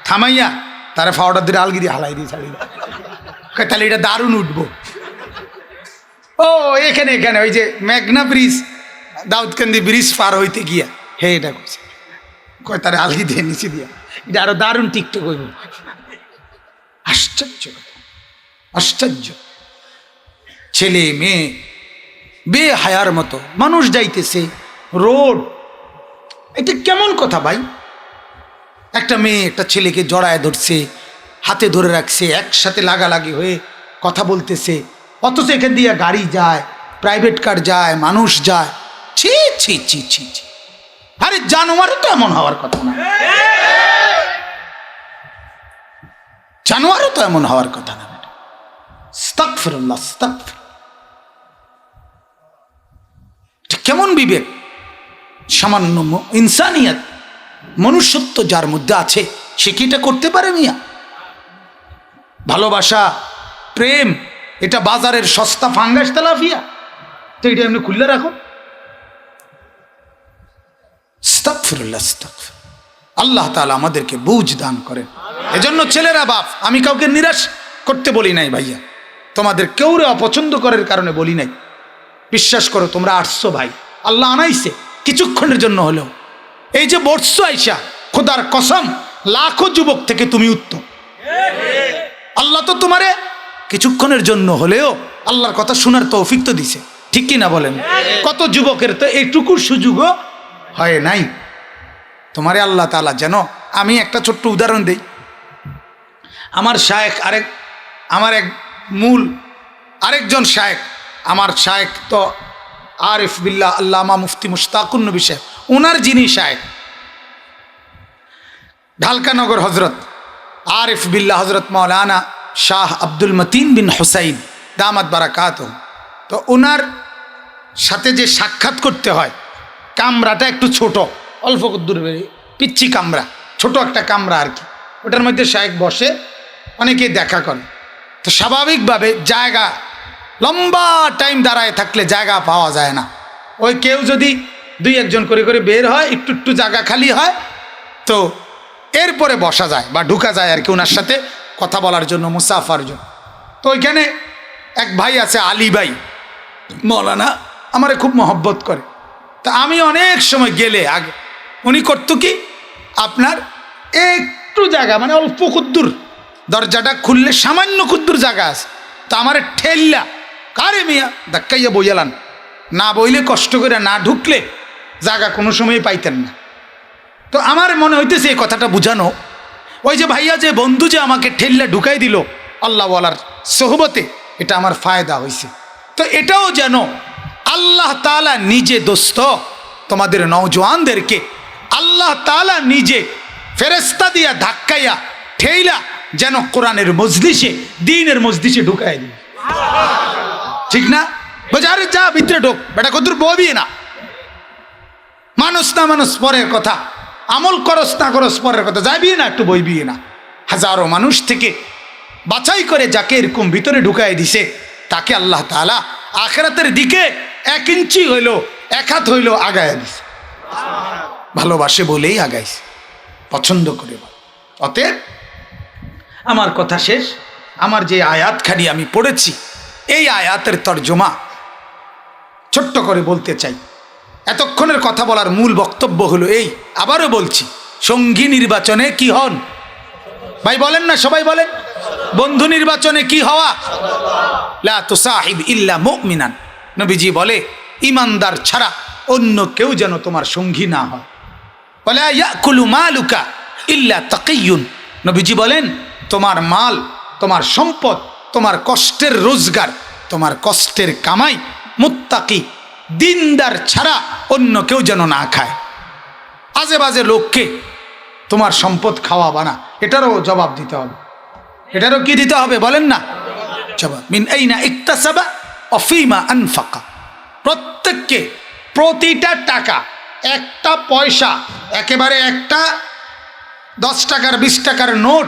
থামাইয়া তারা ফাওয়াটার দিয়ে আলগি দিয়ে হালাই দিয়ে ছাড়িয়ে, তাহলে এটা দারুণ উঠবো। ও এখানে এখানে ওই যে মেঘনা ব্রিজ, দাউদকান্দি ব্রিজ পার হইতে গিয়া হে এটা করছে, কয় তারা আলগি দিয়ে নিচে দিয়া, এটা আরো দারুণ টিকটক হইব। আশ্চর্য, আশ্চর্য। ছেলে মেয়ে বেহায়ার মতো মানুষ যাইতেছে রোড, এটা কেমন কথা ভাই? একটা মেয়ে একটা ছেলেকে জড়ায় ধরছে, হাতে ধরে রাখছে, একসাথে লাগালাগি হয়ে কথা বলতেছে, অথচ এখান দিয়ে গাড়ি যায়, প্রাইভেট কার যায়, মানুষ যায়। ছি ছি ছি ছি ছি। আরে জানোয়ারও তো এমন হওয়ার কথা না, জানোয়ারও তো এমন হওয়ার কথা না। আস্তাগফিরুল্লাহ, আস্তাগফিরুল্লাহ। কেমন বিবেক, সামান্য ইনসানিয়ত, মনুষ্যত্ব যার মধ্যে আছে সে কি এটা করতে পারে? মিয়া, ভালোবাসা, প্রেম, এটা বাজারের সস্তা ফাঙ্গাস তেলাপিয়া, তো এটা এমনি খুললে রাখো। আস্তাগফিরুল্লাহ, আস্তাগফিরুল্লাহ। আল্লাহ তাআলা আমাদেরকে বুঝ দান করেন। এজন্য ছেলেরা বাপ, আমি কাউকে নিরাশ করতে বলি নাই ভাইয়া, তোমাদের কেউরে অপছন্দ করার কারণে বলি নাই। বিশ্বাস করো, তোমরা আসছো ভাই, আল্লাহ আনাইছে কিছুক্ষণের জন্য হলেও। এই যে বসছো আইসা, খোদার কসম লাখো যুবক থেকে তুমি উত্তম। আল্লাহ তো তোমারে কিছুক্ষণের জন্য হলেও আল্লাহর কথা শোনার তৌফিক তো দিছে, ঠিক কি না বলেন? কত যুবকের তো এইটুকুর সুযোগও হয় নাই। তোমারে আল্লাহ তাআলা যেন, আমি একটা ছোট্ট উদাহরণ দিই। আমার শায়েখ আরেকজন শায়েখ, আমার শায়েখ তো আরিফ বিল্লাহ আল্লামা মুফতি মুশতাকুন নবী সাহেব, ওনার যিনি শায়েখ ঢালকানগর হজরত আরিফ বিল্লাহ হজরত মৌলানা শাহ আব্দুল মতিন বিন হুসাইন দামাত বারাকাতুহু, তো ওনার সাথে যে সাক্ষাৎ করতে হয়, কামরাটা একটু ছোট, অল্প দূর পিচ্ছি কামরা, ছোট একটা কামরা আর কি, ওটার মধ্যে শায়েখ বসে, অনেকেই দেখা করে। তো স্বাভাবিকভাবে জায়গা, লম্বা টাইম দাঁড়ায় থাকলে জায়গা পাওয়া যায় না। ওই কেউ যদি দুই একজন করে করে বের হয়, একটু একটু জায়গা খালি হয়, তো এরপরে বসা যায় বা ঢুকা যায় আর কি ওনার সাথে কথা বলার জন্য, মুসাফার জন্য। তো ওইখানে এক ভাই আছে আলী ভাই মৌলানা, আমারে খুব মহব্বত করে। তা আমি অনেক সময় গেলে আগে উনি করতো কি, আপনার একটু জায়গা মানে অল্প কুদ্দুর, দরজাটা খুললে সামান্য কুদ্দুর জায়গা আছে, তা আমার ঠেললা কারে মিয়া ধাক্কাইয়া বইয়ালান, না বইলে কষ্ট করে না ঢুকলে জায়গা কোনো সময় পাইতেন না। তো আমার মনে হইতেছে এই কথাটা বুঝানো, ওই যে ভাইয়া যে বন্ধু যে আমাকে ঠেললা ঢুকাই দিল আল্লাহ ওয়ালার সোহবতে, এটা আমার ফায়দা হয়েছে। তো এটাও যেন আল্লাহ তাআলা নিজে, দোস্ত তোমাদের নওজোয়ানদেরকে আল্লাহ তাআলা নিজে ফেরেশতা দিয়া ধাক্কাইয়া ঠেইলা যেন কোরআনের মজলিসে, দ্বীনের মজলিসে ঢুকাই দিই, ঠিক না? বাজারে যা ভিতরে ঢোক বেটা, কত ববি না, মানুষ না মানুষ পরের কথা, আমল করস না করস পরের কথা, যাবি না একটু বইবি না। হাজারো মানুষ থেকে বাছাই করে যাকে এরকম ভিতরে ঢুকাই দিছে, তাকে আল্লাহ তাআলা আখিরাতের দিকে 1 ইঞ্চি হইলো, 1 হাত হইলো আগায় দিছে। ভালোবাসে বলেই আগাইছে, পছন্দ করে। অতএব আমার কথা শেষ। আমার যে আয়াতখানি আমি পড়েছি, এই আয়াতের তর্জমা ছোট্ট করে বলতে চাই। এতক্ষণের কথা বলার মূল বক্তব্য হলো এই, আবারও বলছি, সঙ্গী নির্বাচনে কি হন ভাই? বলেন না, সবাই বলেন। বন্ধু নির্বাচনে কি হওয়া? লা তুসাহিব ইল্লা মুমিনান। নবীজি বলে, ইমানদার ছাড়া অন্য কেউ যেন তোমার সঙ্গী না হয়। ওয়ালা ইয়াকুলু মালুকা ইল্লা তাকিয়ুন। নবীজি বলেন, তোমার মাল, তোমার সম্পদ তোমার কষ্টের রোজগার, তোমার কষ্টের কামাই মুত্তাকি দিনদার ছাড়া অন্য কেউ যেন না খায়। আজে বাজে লোককে তোমার সম্পদ খাওয়াবা না, এটারও জবাব দিতে হবে। এটারও কি দিতে হবে বলেন না? জবাব। মিন আইনা ইকতাসাবা ওয়া ফিমা আনফাকা। প্রত্যেককে প্রতিটা টাকা, একটা পয়সা, একেবারে একটা 10 টাকার 20 টাকার নোট,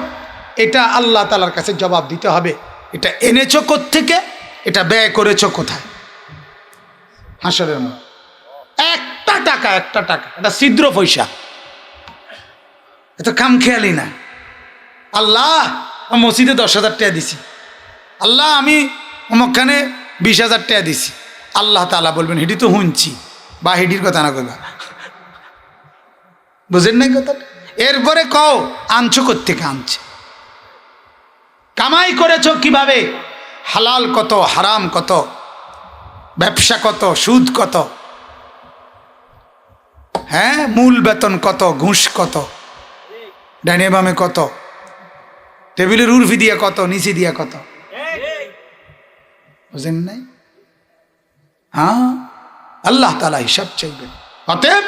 এটা আল্লাহ তাআলার কাছে জবাব দিতে হবে। এটা এনেছো কোত্থেকে, এটা ব্যয় করেছো কোথায়। হাসরের মাঠ একটা টাকা, এটা ছিদ্র পয়সা, এত খামখেয়ালি না। আল্লাহ মসজিদে 10,000 টাকা দিছি, আল্লাহ আমি অমুকখানে 20,000 টাকা দিছি। আল্লাহ তাআলা বলবেন হিডি তো শুনছি, বা হিডির কথা না কইবা, বুঝেন নাই কথাটা? এরপরে কও আনছো কোত্থেকে, আনছে কামাই করেছো কিভাবে, হালাল কত, হারাম কত, ব্যবসা কত, সুদ কত, হ্যাঁ মূল বেতন কত, ঘুষ কত, ডাইনে বামে কত, টেবিলের উর্ফি দিয়া কত, নিচে দিয়া কত, বুঝেন নাই? হ্যাঁ, আল্লাহ তাআলা হিসাব চাইবেন। অতএব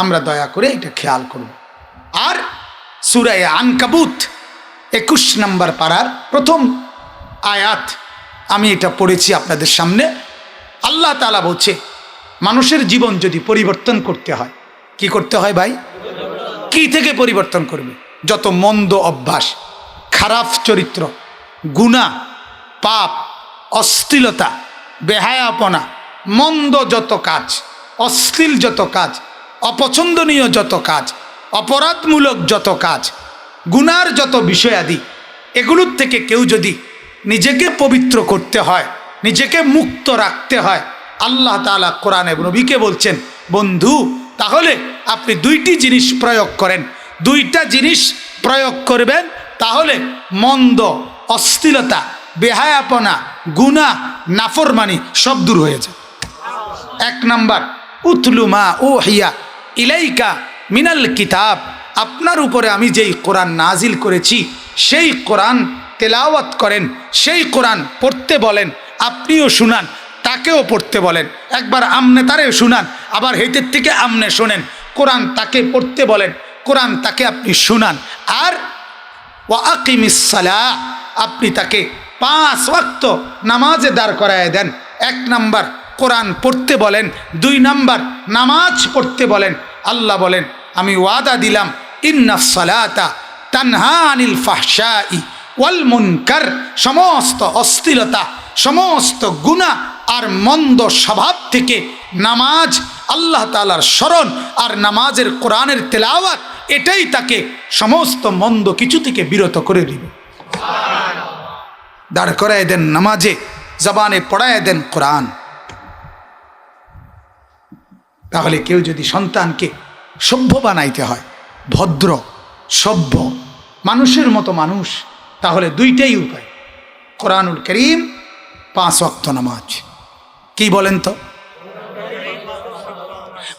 আমরা দয়া করে এটা খেয়াল করব। আর সূরা আনকাবুত 21 নম্বর পারার প্রথম আয়াত আমি এটা পড়েছি আপনাদের সামনে। আল্লাহ তাআলা বলছে মানুষের জীবন যদি পরিবর্তন করতে হয়, কি করতে হয় ভাই? কি থেকে পরিবর্তন করবে? যত মন্দ অভ্যাস, খারাপ চরিত্র, গুনাহ, পাপ, অশ্লীলতা, বেহায়াপনা, মন্দ যত কাজ, অশ্লীল যত কাজ, অপছন্দনীয় যত কাজ, অপরাধমূলক যত কাজ, গুনার যত বিষয়াদি, এগুলোর থেকে কেউ যদি নিজেকে পবিত্র করতে হয়, নিজেকে মুক্ত রাখতে হয়, আল্লাহ তাআলা কোরআনে নবীকে বলছেন বন্ধু তাহলে আপনি 2টি জিনিস প্রয়োগ করেন, 2টা জিনিস প্রয়োগ করবেন, তাহলে মন্দ, অশ্লীলতা, বেহায়াপনা, গুনাহ, নাফরমানি সব দূর হয়ে যায়। 1 নাম্বার, উতলু মা উহিয়া ইলাইকা মিনাল কিতাব, আপনার উপরে আমি যেই কোরআন নাজিল করেছি সেই কোরআন তেলাওয়াত করেন, সেই কোরআন পড়তে বলেন, আপনিও শুনান, তাকেও পড়তে বলেন। একবার আমনে তারেও শুনান, আবার হেতের থেকে আমনে শোনেন। কোরআন তাকে পড়তে বলেন, কোরআন তাকে আপনি শুনান। আর ওয়া আকিমিস সালাহ, আপনি তাকে 5 ওয়াক্ত নামাজে দাঁড় করায় দেন। 1 নাম্বার কোরআন পড়তে বলেন, 2 নাম্বার নামাজ পড়তে বলেন। আল্লাহ বলেন আমি ওয়াদা দিলাম ইন্নাস সালাতা তানহা আনিল ফাহশাই ওয়াল মুনকার, সমস্ত অশ্লীলতা, সমস্ত গুনাহ আর মন্দ স্বভাব থেকে নামাজ, আল্লাহ তাআলার স্মরণ আর নামাজের কোরআনের তেলাওয়াত, এটাই তাকে সমস্ত মন্দ কিছু থেকে বিরত করে দিবে। দাঁড় করায় দেন নামাজে, জবানে পড়ায় দেন কোরআন। তাহলে কেউ যদি সন্তানকে সভ্য বানাইতে হয়, ভদ্র, সভ্য, মানুষের মতো মানুষ, তাহলে 2টাই উপায়, কোরআনুল কারীম, 5 ওয়াক্ত নামাজ। কি বলেন তো?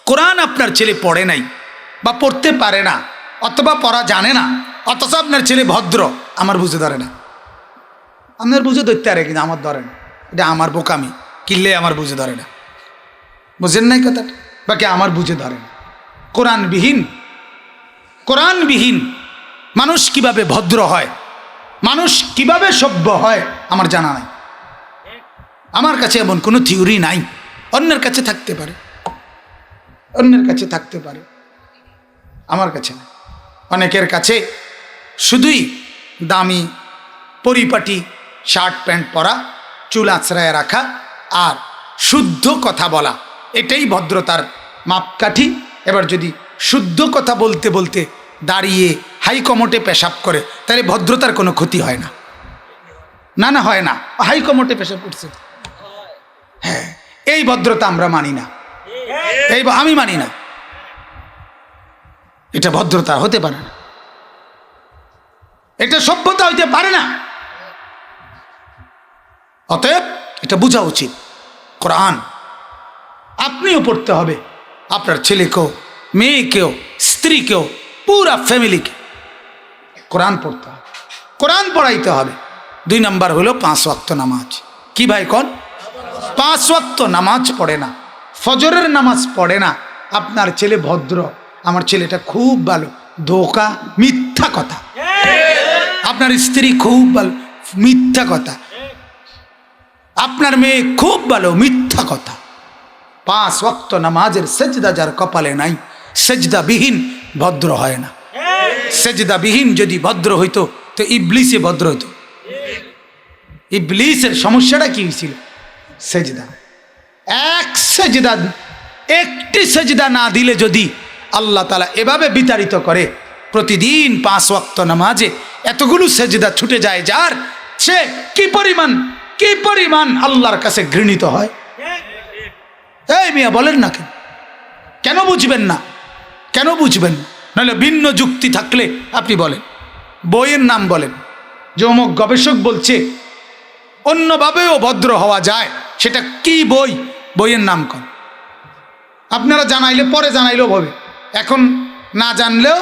কোরআন আপনার ছেলে পড়ে নাই বা পড়তে পারে না, অথবা পড়া জানে না, অথচ আপনার ছেলে ভদ্র, আমার বুঝে ধরে না। আপনার বুঝে ধরতে পারে কিন্তু আমার ধরে না, এটা আমার বোকামি, কিনলে আমার বুঝে ধরে না। বুঝেন নাই কথাটা? বাকি আমার বুঝে ধরে না। কোরআনবিহীন মানুষ কিভাবে ভদ্র হয়, মানুষ কিভাবে সভ্য হয় আমার জানা নাই। আমার কাছে এমন কোনো থিওরি নাই, অন্যের কাছে থাকতে পারে, অন্যের কাছে থাকতে পারে, আমার কাছে না। অনেকের কাছে শুধুই দামি পরিপাটি শার্ট প্যান্ট পরা, চুল আঁচড়ায় রাখা আর শুদ্ধ কথা বলা, এটাই ভদ্রতার মাপকাঠি। এবার যদি শুদ্ধ কথা বলতে বলতে দাঁড়িয়ে হাই কমোটে পেশাব করে, তাহলে ভদ্রতার কোনো ক্ষতি হয় না। না না, হয় না। হাই কমোটে পেশাব করছে, হ্যাঁ, এই ভদ্রতা আমরা মানি না, এই আমি মানি না, এটা ভদ্রতা হতে পারে না, এটা সভ্যতা হইতে পারে না। অতএব এটা বোঝা উচিত। কোরআন আপনিও পড়তে হবে, আপনার ছেলেকেও, মেয়েকেও, স্ত্রীকেও, পুরা ফ্যামিলিকে কোরআন পড়তে হবে, কোরআন পড়াইতে হবে। 2 নাম্বার হলো 5 ওয়াক্ত নামাজ। কি ভাই কোন? 5 ওয়াক্ত নামাজ পড়ে না, ফজরের নামাজ পড়ে না। আপনার ছেলে ভদ্র, আমার ছেলেটা খুব ভালো, ধোকা, মিথ্যা কথা। আপনার স্ত্রী খুব ভালো, মিথ্যা কথা। আপনার মেয়ে খুব ভালো, মিথ্যা কথা। 5 ওয়াক্ত নামাজের সেজদা যার কপালে নাই, সেজদাবিহীন ভদ্র হয় না। সেজদাবিহীন যদি ভদ্র হইতো তো ইবলিসে ভদ্র হইতো। ইবলিসের সমস্যাটা কি হয়েছিল? সেজদা। একটি সেজদা না দিলে যদি আল্লাহ তাআলা এভাবে বিতাড়িত করে, প্রতিদিন 5 ওয়াক্ত নামাজে এতগুলো সেজদা ছুটে যায় যার, সে কি পরিমাণ আল্লাহর কাছে ঘৃণিত হয়। এই মিয়া বলেন না কেন? কেন বুঝবেন না? কেন বুঝবেন? নাহলে ভিন্ন যুক্তি থাকলে আপনি বলেন, বইয়ের নাম বলেন, যে অমুক গবেষক বলছে অন্যভাবেও ভদ্র হওয়া যায়, সেটা কি বই? বইয়ের নাম কর। আপনারা জানাইলে পরে জানাইলেও হবে, এখন না জানলেও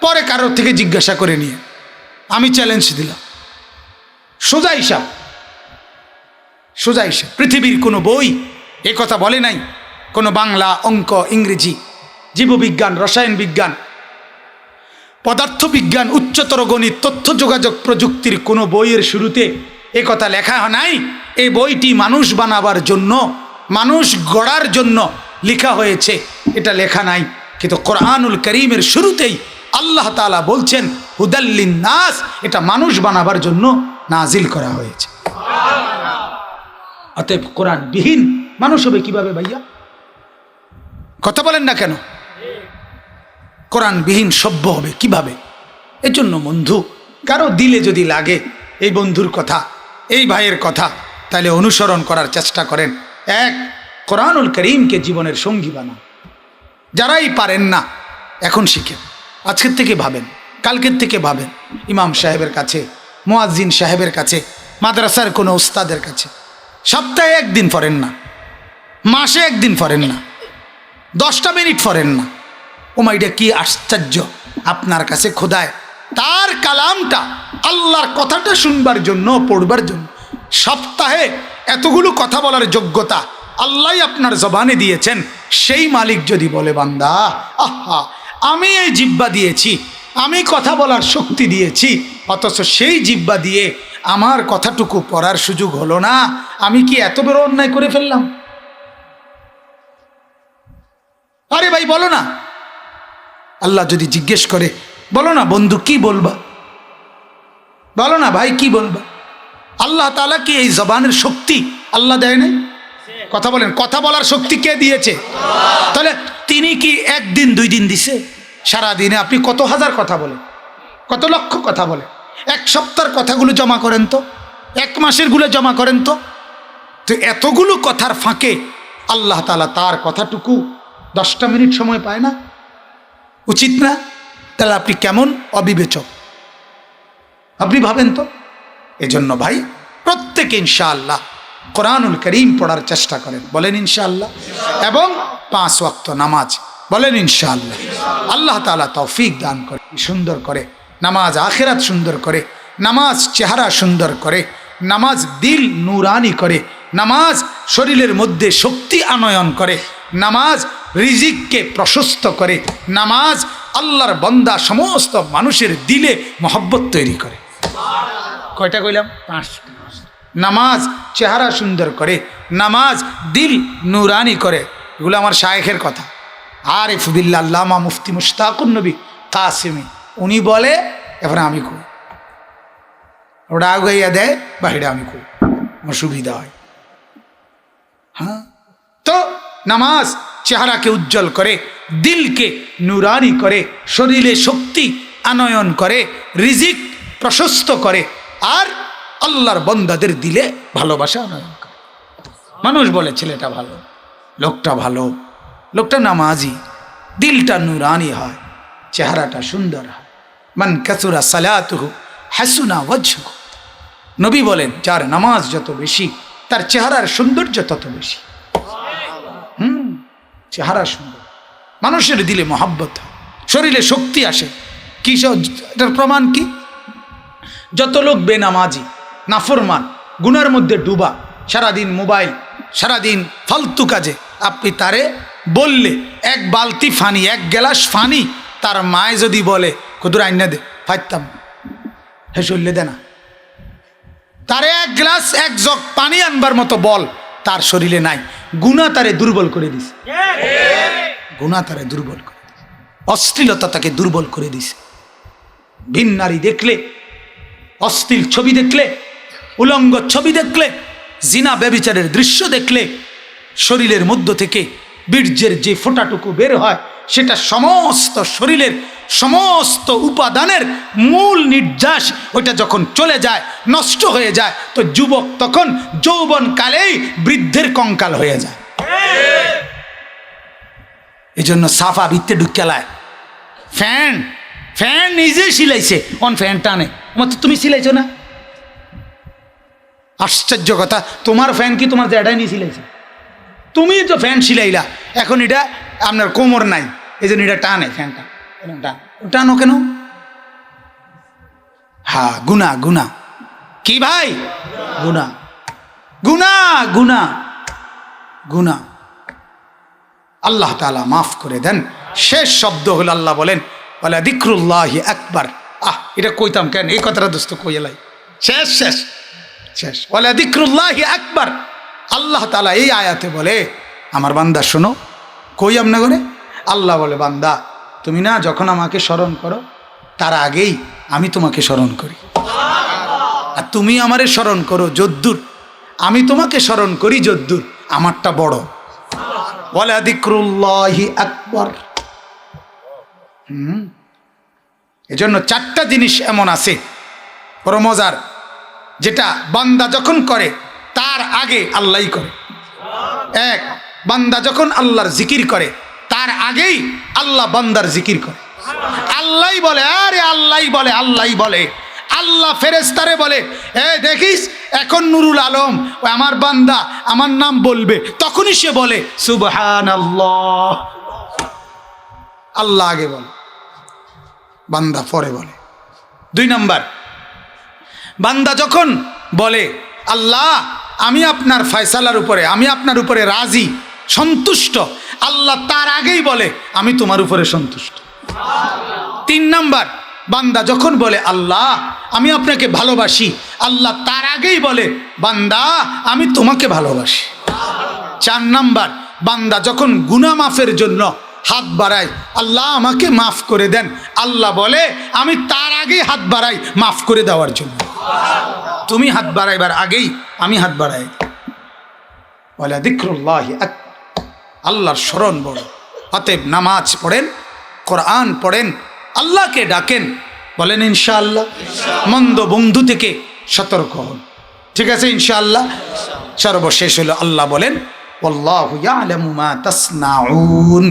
পরে কারোর থেকে জিজ্ঞাসা করে নিয়ে। আমি চ্যালেঞ্জ দিলাম, সোজা হিসাব। পৃথিবীর কোনো বই এ কথা বলে নাই। কোনো বাংলা, অঙ্ক, ইংরেজি, জীববিজ্ঞান, রসায়ন বিজ্ঞান, পদার্থবিজ্ঞান, উচ্চতর গণিত, তথ্য যোগাযোগ প্রযুক্তির কোনো বইয়ের শুরুতে এ কথা লেখা নাই এই বইটি মানুষ বানাবার জন্য, মানুষ গড়ার জন্য লেখা হয়েছে, এটা লেখা নাই। কিন্তু কোরআনুল কারীমের শুরুতেই আল্লাহ তাআলা বলছেন হুদাল্লিন নাস, এটা মানুষ বানাবার জন্য নাজিল করা হয়েছে। অতএব কোরআনবিহীন মানুষ হবে কিভাবে ভাইয়া? কথা বলেন না কেন? কোরআনবিহীন সভ্য হবে কিভাবে? এজন্য বন্ধু, কারো দিলে যদি লাগে এই বন্ধুর কথা, এই ভাইয়ের কথা, তাহলে অনুসরণ করার চেষ্টা করেন। এক, কোরআনুল কারীমকে জীবনের সঙ্গী বানান। যারাই পারেন না এখন শিখেন, আজকের থেকে ভাবেন, কালকের থেকে ভাবেন, ইমাম সাহেবের কাছে, মুয়াজ্জিন সাহেবের কাছে, মাদ্রাসার কোনো উস্তাদের কাছে। সপ্তাহে 1 দিন পড়েন না, মাসে 1 দিন পড়েন না, 10টা মিনিট পড়েন না। ওমাইটা কি আশ্চর্য! আপনার কাছে খোদায় তার কালামটা, আল্লাহর কথাটা শুনবার জন্য, পড়বার জন্য সপ্তাহে এতগুলো কথা বলার যোগ্যতা আল্লাহ আপনার জবানে দিয়েছেন। সেই মালিক যদি বলে, বান্দা আহা, আমি এই জিহ্বা দিয়েছি, আমি কথা বলার শক্তি দিয়েছি, অথচ সেই জিহ্বা দিয়ে আমার কথাটুকু পড়ার সুযোগ হলো না, আমি কি এত বড় অন্যায় করে ফেললাম? আরে ভাই বলো না, আল্লাহ যদি জিজ্ঞেস করে, বলো না বন্ধু কি বলবা, বলো না ভাই কি বলবা? আল্লাহ তাআলা কি এই জবানের শক্তি আল্লাহ দেয় নাই? কথা বলেন, কথা বলার শক্তি কে দিয়েছে? তাহলে তিনি কি 1 দিন 2 দিন দিছে? সারাদিনে আপনি কত হাজার কথা বলেন, কত লক্ষ কথা বলেন। 1 সপ্তাহের কথাগুলো জমা করেন তো, 1 মাসের গুলো জমা করেন তো। তো এতগুলো কথার ফাঁকে আল্লাহ তাআলা তার কথাটুকু 10টা মিনিট সময় পায় না? উচিত না? তাহলে আপনি কেমন অবিবেচক আপনি ভাবেন তো। এজন্য ভাই প্রত্যেকে ইনশাআল্লাহ কোরআনুল কারীম পড়ার চেষ্টা করেন, বলেন ইনশাআল্লাহ। এবং 5 ওয়াক্ত নামাজ, বলেন ইনশাআল্লাহ। আল্লাহ তাআলা তৌফিক দান করে, সুন্দর করে নামাজ আখিরাত সুন্দর করে, নামাজ চেহারা সুন্দর করে, নামাজ দিল নূরানি করে, নামাজ শরীরের মধ্যে শক্তি আনয়ন করে, নামাজ রিজিককে প্রশস্ত করে, নামাজ আল্লাহর বান্দা সমস্ত মানুষের দিলে মহব্বত তৈরি করে। কয়টা কইলাম? 5টা। নামাজ চেহারা সুন্দর করে, নামাজ দিল নূরানি করে। এগুলো আমার শায়েখের কথা। আরিফ বিল্লাহ আল্লামা মুফতি মুশতাকুন নবী কাসিমি উনি বলে, এবারে আমি কই, ওটা আগাইয়া দেয় বাহিরে, আমি কই, আমার সুবিধা হয়। হ্যাঁ, তো নামাজ চেহারাকে উজ্জ্বল করে, দিলকে নূরানি করে, শরীরে শক্তি আনয়ন করে, রিজিক প্রশস্ত করে, আর আল্লাহর বান্দাদের দিলে ভালোবাসা আনয়ন করে। মানুষ বলে ছেলেটা ভালো, লোকটা ভালো, লোকটা নামাজি, দিলটা নূরানি হয়, চেহারাটা সুন্দর হয়। মান কাসুরা সালাতুহু হাসুনা ওয়াজহুহু, নবী বলেন যার নামাজ যত বেশি তার চেহারার সৌন্দর্য তত বেশি। চেহারা সুন্দর, মানুষের দিলে মহব্বত হয়, শরীরে শক্তি আসে। কি এটার প্রমাণ কি? যত লোক বেনামাজি, নাফরমান, গুনার মধ্যে ডুবা, সারাদিন মোবাইল, সারাদিন ফালতু কাজে, আপনি তারে বললে এক বালতি ফানি, এক গ্লাস ফানি তার মায় যদি বলে কুদুর আইনা দে, ফাইতাম হে শরীরে দে না, তারে এক গ্লাস এক জগ পানি আনবার মতো বল তার শরীরে নাই, গুনাহ তারে দুর্বল করে দিছে, গুনাহ তারে দুর্বল করে দিছে, অশ্লীলতা তাকে দুর্বল করে দিছে। ভিন নারী দেখলে, অশ্লীল ছবি দেখলে, উলঙ্গ ছবি দেখলে, জিনা ব্যভিচারের দৃশ্য দেখলে শরীরের মধ্য থেকে বীর্যের যে ফোঁটাটুকু বের হয় সেটা সমস্ত শরীরের সমস্ত উপাদানের মূল নির্যাস, ওইটা যখন চলে যায়, নষ্ট হয়ে যায়, তো যুবক তখন যৌবন কালেই বৃদ্ধের কঙ্কাল হয়ে যায়। এই জন্য সাফা ভিত্তে ঢুকেলায় ফ্যান, ফ্যান নিজে সিলাইছে, অন ফ্যান টানে, তুমি সিলাইছো না? আশ্চর্য কথা, তোমার ফ্যান কি তোমার জ্যাঠাই নিয়ে সিলাইছে? তুমি তো ফ্যান সিলাইলা, এখন এটা আপনার কোমর নাই, এই জন্য এটা টানে, ফ্যানটা টানো কেন? হ্যাঁ, গুনা, গুনা কি ভাই? গুনা, গুনা, গুনা, গুনা। আল্লাহ তাআলা মাফ করে দেন। শেষ শব্দ হল আল্লাহ বলেন ওয়ালা যিকরুল্লাহি আকবার। এটা কইতাম কেন, এই কথাটা দোস্ত কইলাই, শেষ শেষ শেষ, ওয়ালা যিকরুল্লাহি আকবার। আল্লাহ তাআলা এই আয়াতে বলে আমার বান্দা শোনো, কই আমনা করে আল্লাহ বলে বান্দা তুমি না যখন আমাকে স্মরণ করো তার আগেই আমি তোমাকে স্মরণ করি, আর তুমি আমারে স্মরণ করো যদ্দুর আমি তোমাকে স্মরণ করি যদ্দুর আমারটা বড়। ওয়ালা যিকরুল্লাহি আকবার। এজন্য চারটা জিনিস এমন আছে বড় মজার, যেটা বান্দা যখন করে তার আগে আল্লাহই করে। এক, বান্দা যখন আল্লাহর জিকির করে তার আগেই আল্লাহ বান্দার জিকির করে। আল্লাহই বলে, আরে আল্লাহই বলে, আল্লাহই বলে, আল্লাহ ফেরেশতারে বলে এ দেখিস এখন নুরুল আলম ও আমার বান্দা আমার নাম বলবে, তখনই সে বলে সুবহানাল্লাহ। আল্লাহ আগে বলে, বান্দা পরে বলে। দুই নাম্বার, বান্দা যখন বলে আল্লাহ আমি আপনার ফয়সালার উপরে, আমি আপনার উপরে রাজি, সন্তুষ্ট, আল্লাহ তার আগেই বলে আমি তোমার উপরে সন্তুষ্ট। তিন নাম্বার, বান্দা যখন বলে আল্লাহ আমি আপনাকে ভালোবাসি, আল্লাহ তার আগেই বলে বান্দা আমি তোমাকে ভালোবাসি। চার নাম্বার, বান্দা যখন গুনাহ মাফের জন্য হাত বাড়ায় আল্লাহ আমাকে মাফ করে দেন, আল্লাহ বলে আমি তার আগেই হাত বাড়াই মাফ করে দেওয়ার জন্য। তুমি হাত বাড়াইবার আগেই আমি হাত বাড়াই। ওয়ালা যিকরুল্লাহি আকবার। আল্লাহর স্মরণ বড়। অতএব নামাজ পড়েন, কোরআন পড়েন, আল্লাহকে ডাকেন, বলেন ইনশাআল্লাহ। মন্দ বন্ধু থেকে সতর্ক হন, ঠিক আছে ইনশাআল্লাহ। সর্বশেষ হলো আল্লাহ বলেন ওয়াল্লাহু ইয়ালামু মা তাসনাউন।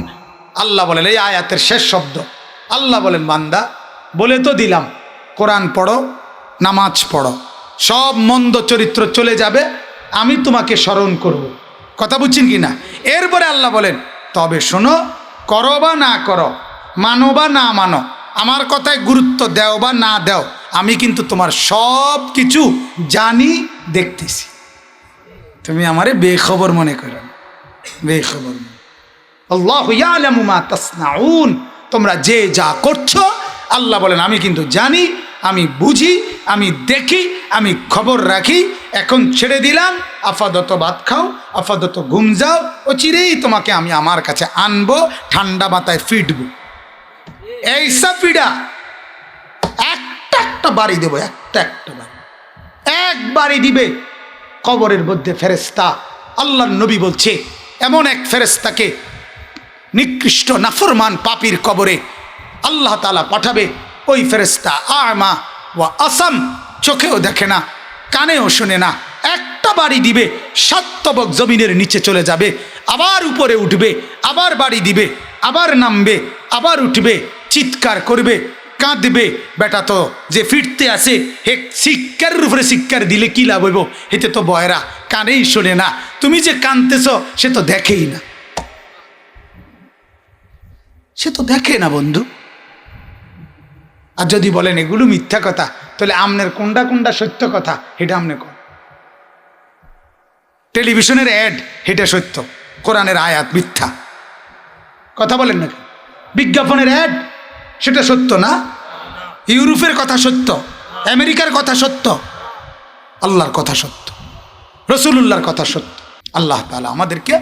আল্লাহ বলেন, এই আয়াতের শেষ শব্দ আল্লাহ বলেন বান্দা বলে তো দিলাম কোরআন পড়ো, নামাজ পড়ো, সব মন্দ চরিত্র চলে যাবে, আমি তোমাকে স্মরণ করব। কথা বুঝছেন কি না? এরপরে আল্লাহ বলেন তবে শোনো, করো বা না করো, মানো বা না মানো, আমার কথায় গুরুত্ব দাও বা না দাও, আমি কিন্তু তোমার সব কিছু জানি, দেখতেছি। তুমি আমারে বেখবর মনে করো, বেখবর। আল্লাহু ইয়ালামু মা তাসনাউন। তোমরা যে যা করছো আল্লাহ বলেন আমি কিন্তু জানি, আমি বুঝি, আমি দেখি, আমি খবর রাখি। এখন ছেড়ে দিলাম, আপাতত ভাত খাও, আপাতত ঘুম যাও, ও চিরেই তোমাকে আমি আমার কাছে আনবো, ঠান্ডা মাথায় ফিটবো। এই সাফিডা একটা একটা বাড়ি দেবো, একটা একটা বাড়ি, এক বাড়ি দিবে কবরের মধ্যে ফেরেশতা। আল্লাহর নবী বলছে এমন এক ফেরেশতাকে নিকৃষ্ট নাফরমান পাপীর কবরে আল্লাহ তাআলা পাঠাবে। ওই ফেরেশতা আমা ওয়া আসাম, চোখেও দেখে না, কানেও শোনে না, একটা বাড়ি দিবে, 7 তবক জমিনের নিচে চলে যাবে, আবার উপরে উঠবে, আবার বাড়ি দিবে, আবার নামবে, আবার উঠবে, চিৎকার করবে, কাঁদবে, বেটা তো যে ফিরতে আসে হে শিক্ষার উপরে শিক্ষার দিলে কি লাভ হইব, হেতে তো বয়রা, কানেই শোনে না, তুমি যে কাঁদতেছ সে তো দেখেই না, সে তো দেখে না বন্ধু। আর যদি বলেন এগুলো মিথ্যা কথা, তাহলে আমনের কোনটা কোনটা সত্য কথা এটা আমনে কর। টেলিভিশনের অ্যাড এটা সত্য, কোরআনের আয়াত মিথ্যা, কথা বলেন নাকি? বিজ্ঞাপনের অ্যাড সেটা সত্য না? ইউরোপের কথা সত্য, আমেরিকার কথা সত্য, আল্লাহর কথা সত্য, রসুলুল্লাহর কথা সত্য। আল্লাহ তাআলা আমাদেরকে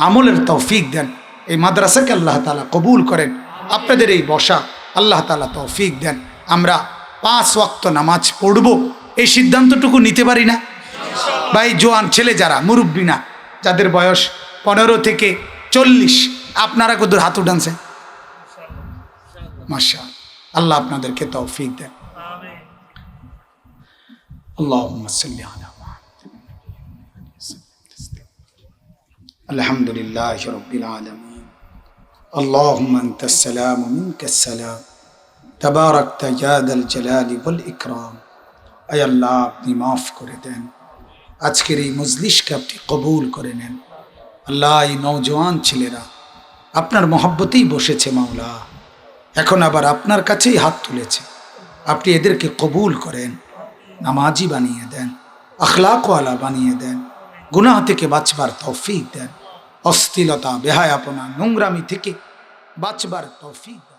আমলের তৌফিক দেন, এই মাদ্রাসাকে আল্লাহ তাআলা কবুল করেন, আপনাদের এই বসা আল্লাহ তাআলা তৌফিক দেন। আমরা 5 ওয়াক্ত নামাজ পড়ব এই সিদ্ধান্তটুকু নিতে পারি না ভাই? জোয়ান ছেলে যারা মুরব্বী না, যাদের বয়স 15 থেকে 40, আপনারা কত হাত উঠানছেন? মাশাআল্লাহ, আল্লাহ আপনাদেরকে তৌফিক দেন। আল্লাহুম্মা সাল্লি আলা আলহামদুলিল্লাহি রাব্বিল আলামিন। আল্লাহুম্মা আনতাস সালাম ওয়া মিনকাস সালাম, তাবারাকতা ইয়া যাল জালালি ওয়াল ইকরাম। আয় আল্লাহ, আপনি মাফ করে দেন, আজকের এই মজলিসকে আপনি কবুল করে নেন। আল্লাহ, এই নওজোয়ান ছেলেরা আপনার মহব্বতেই বসেছে মাওলা, এখন আবার আপনার কাছেই হাত তুলেছে, আপনি এদেরকে কবুল করেন, নামাজি বানিয়ে দেন, আখলাকওয়ালা বানিয়ে দেন, গুনাহ থেকে বাঁচবার তৌফিক দেন, অশ্লীলতা, বেহায়াপনা, নোংরামি থেকে বাঁচবার তৌফিক দেন।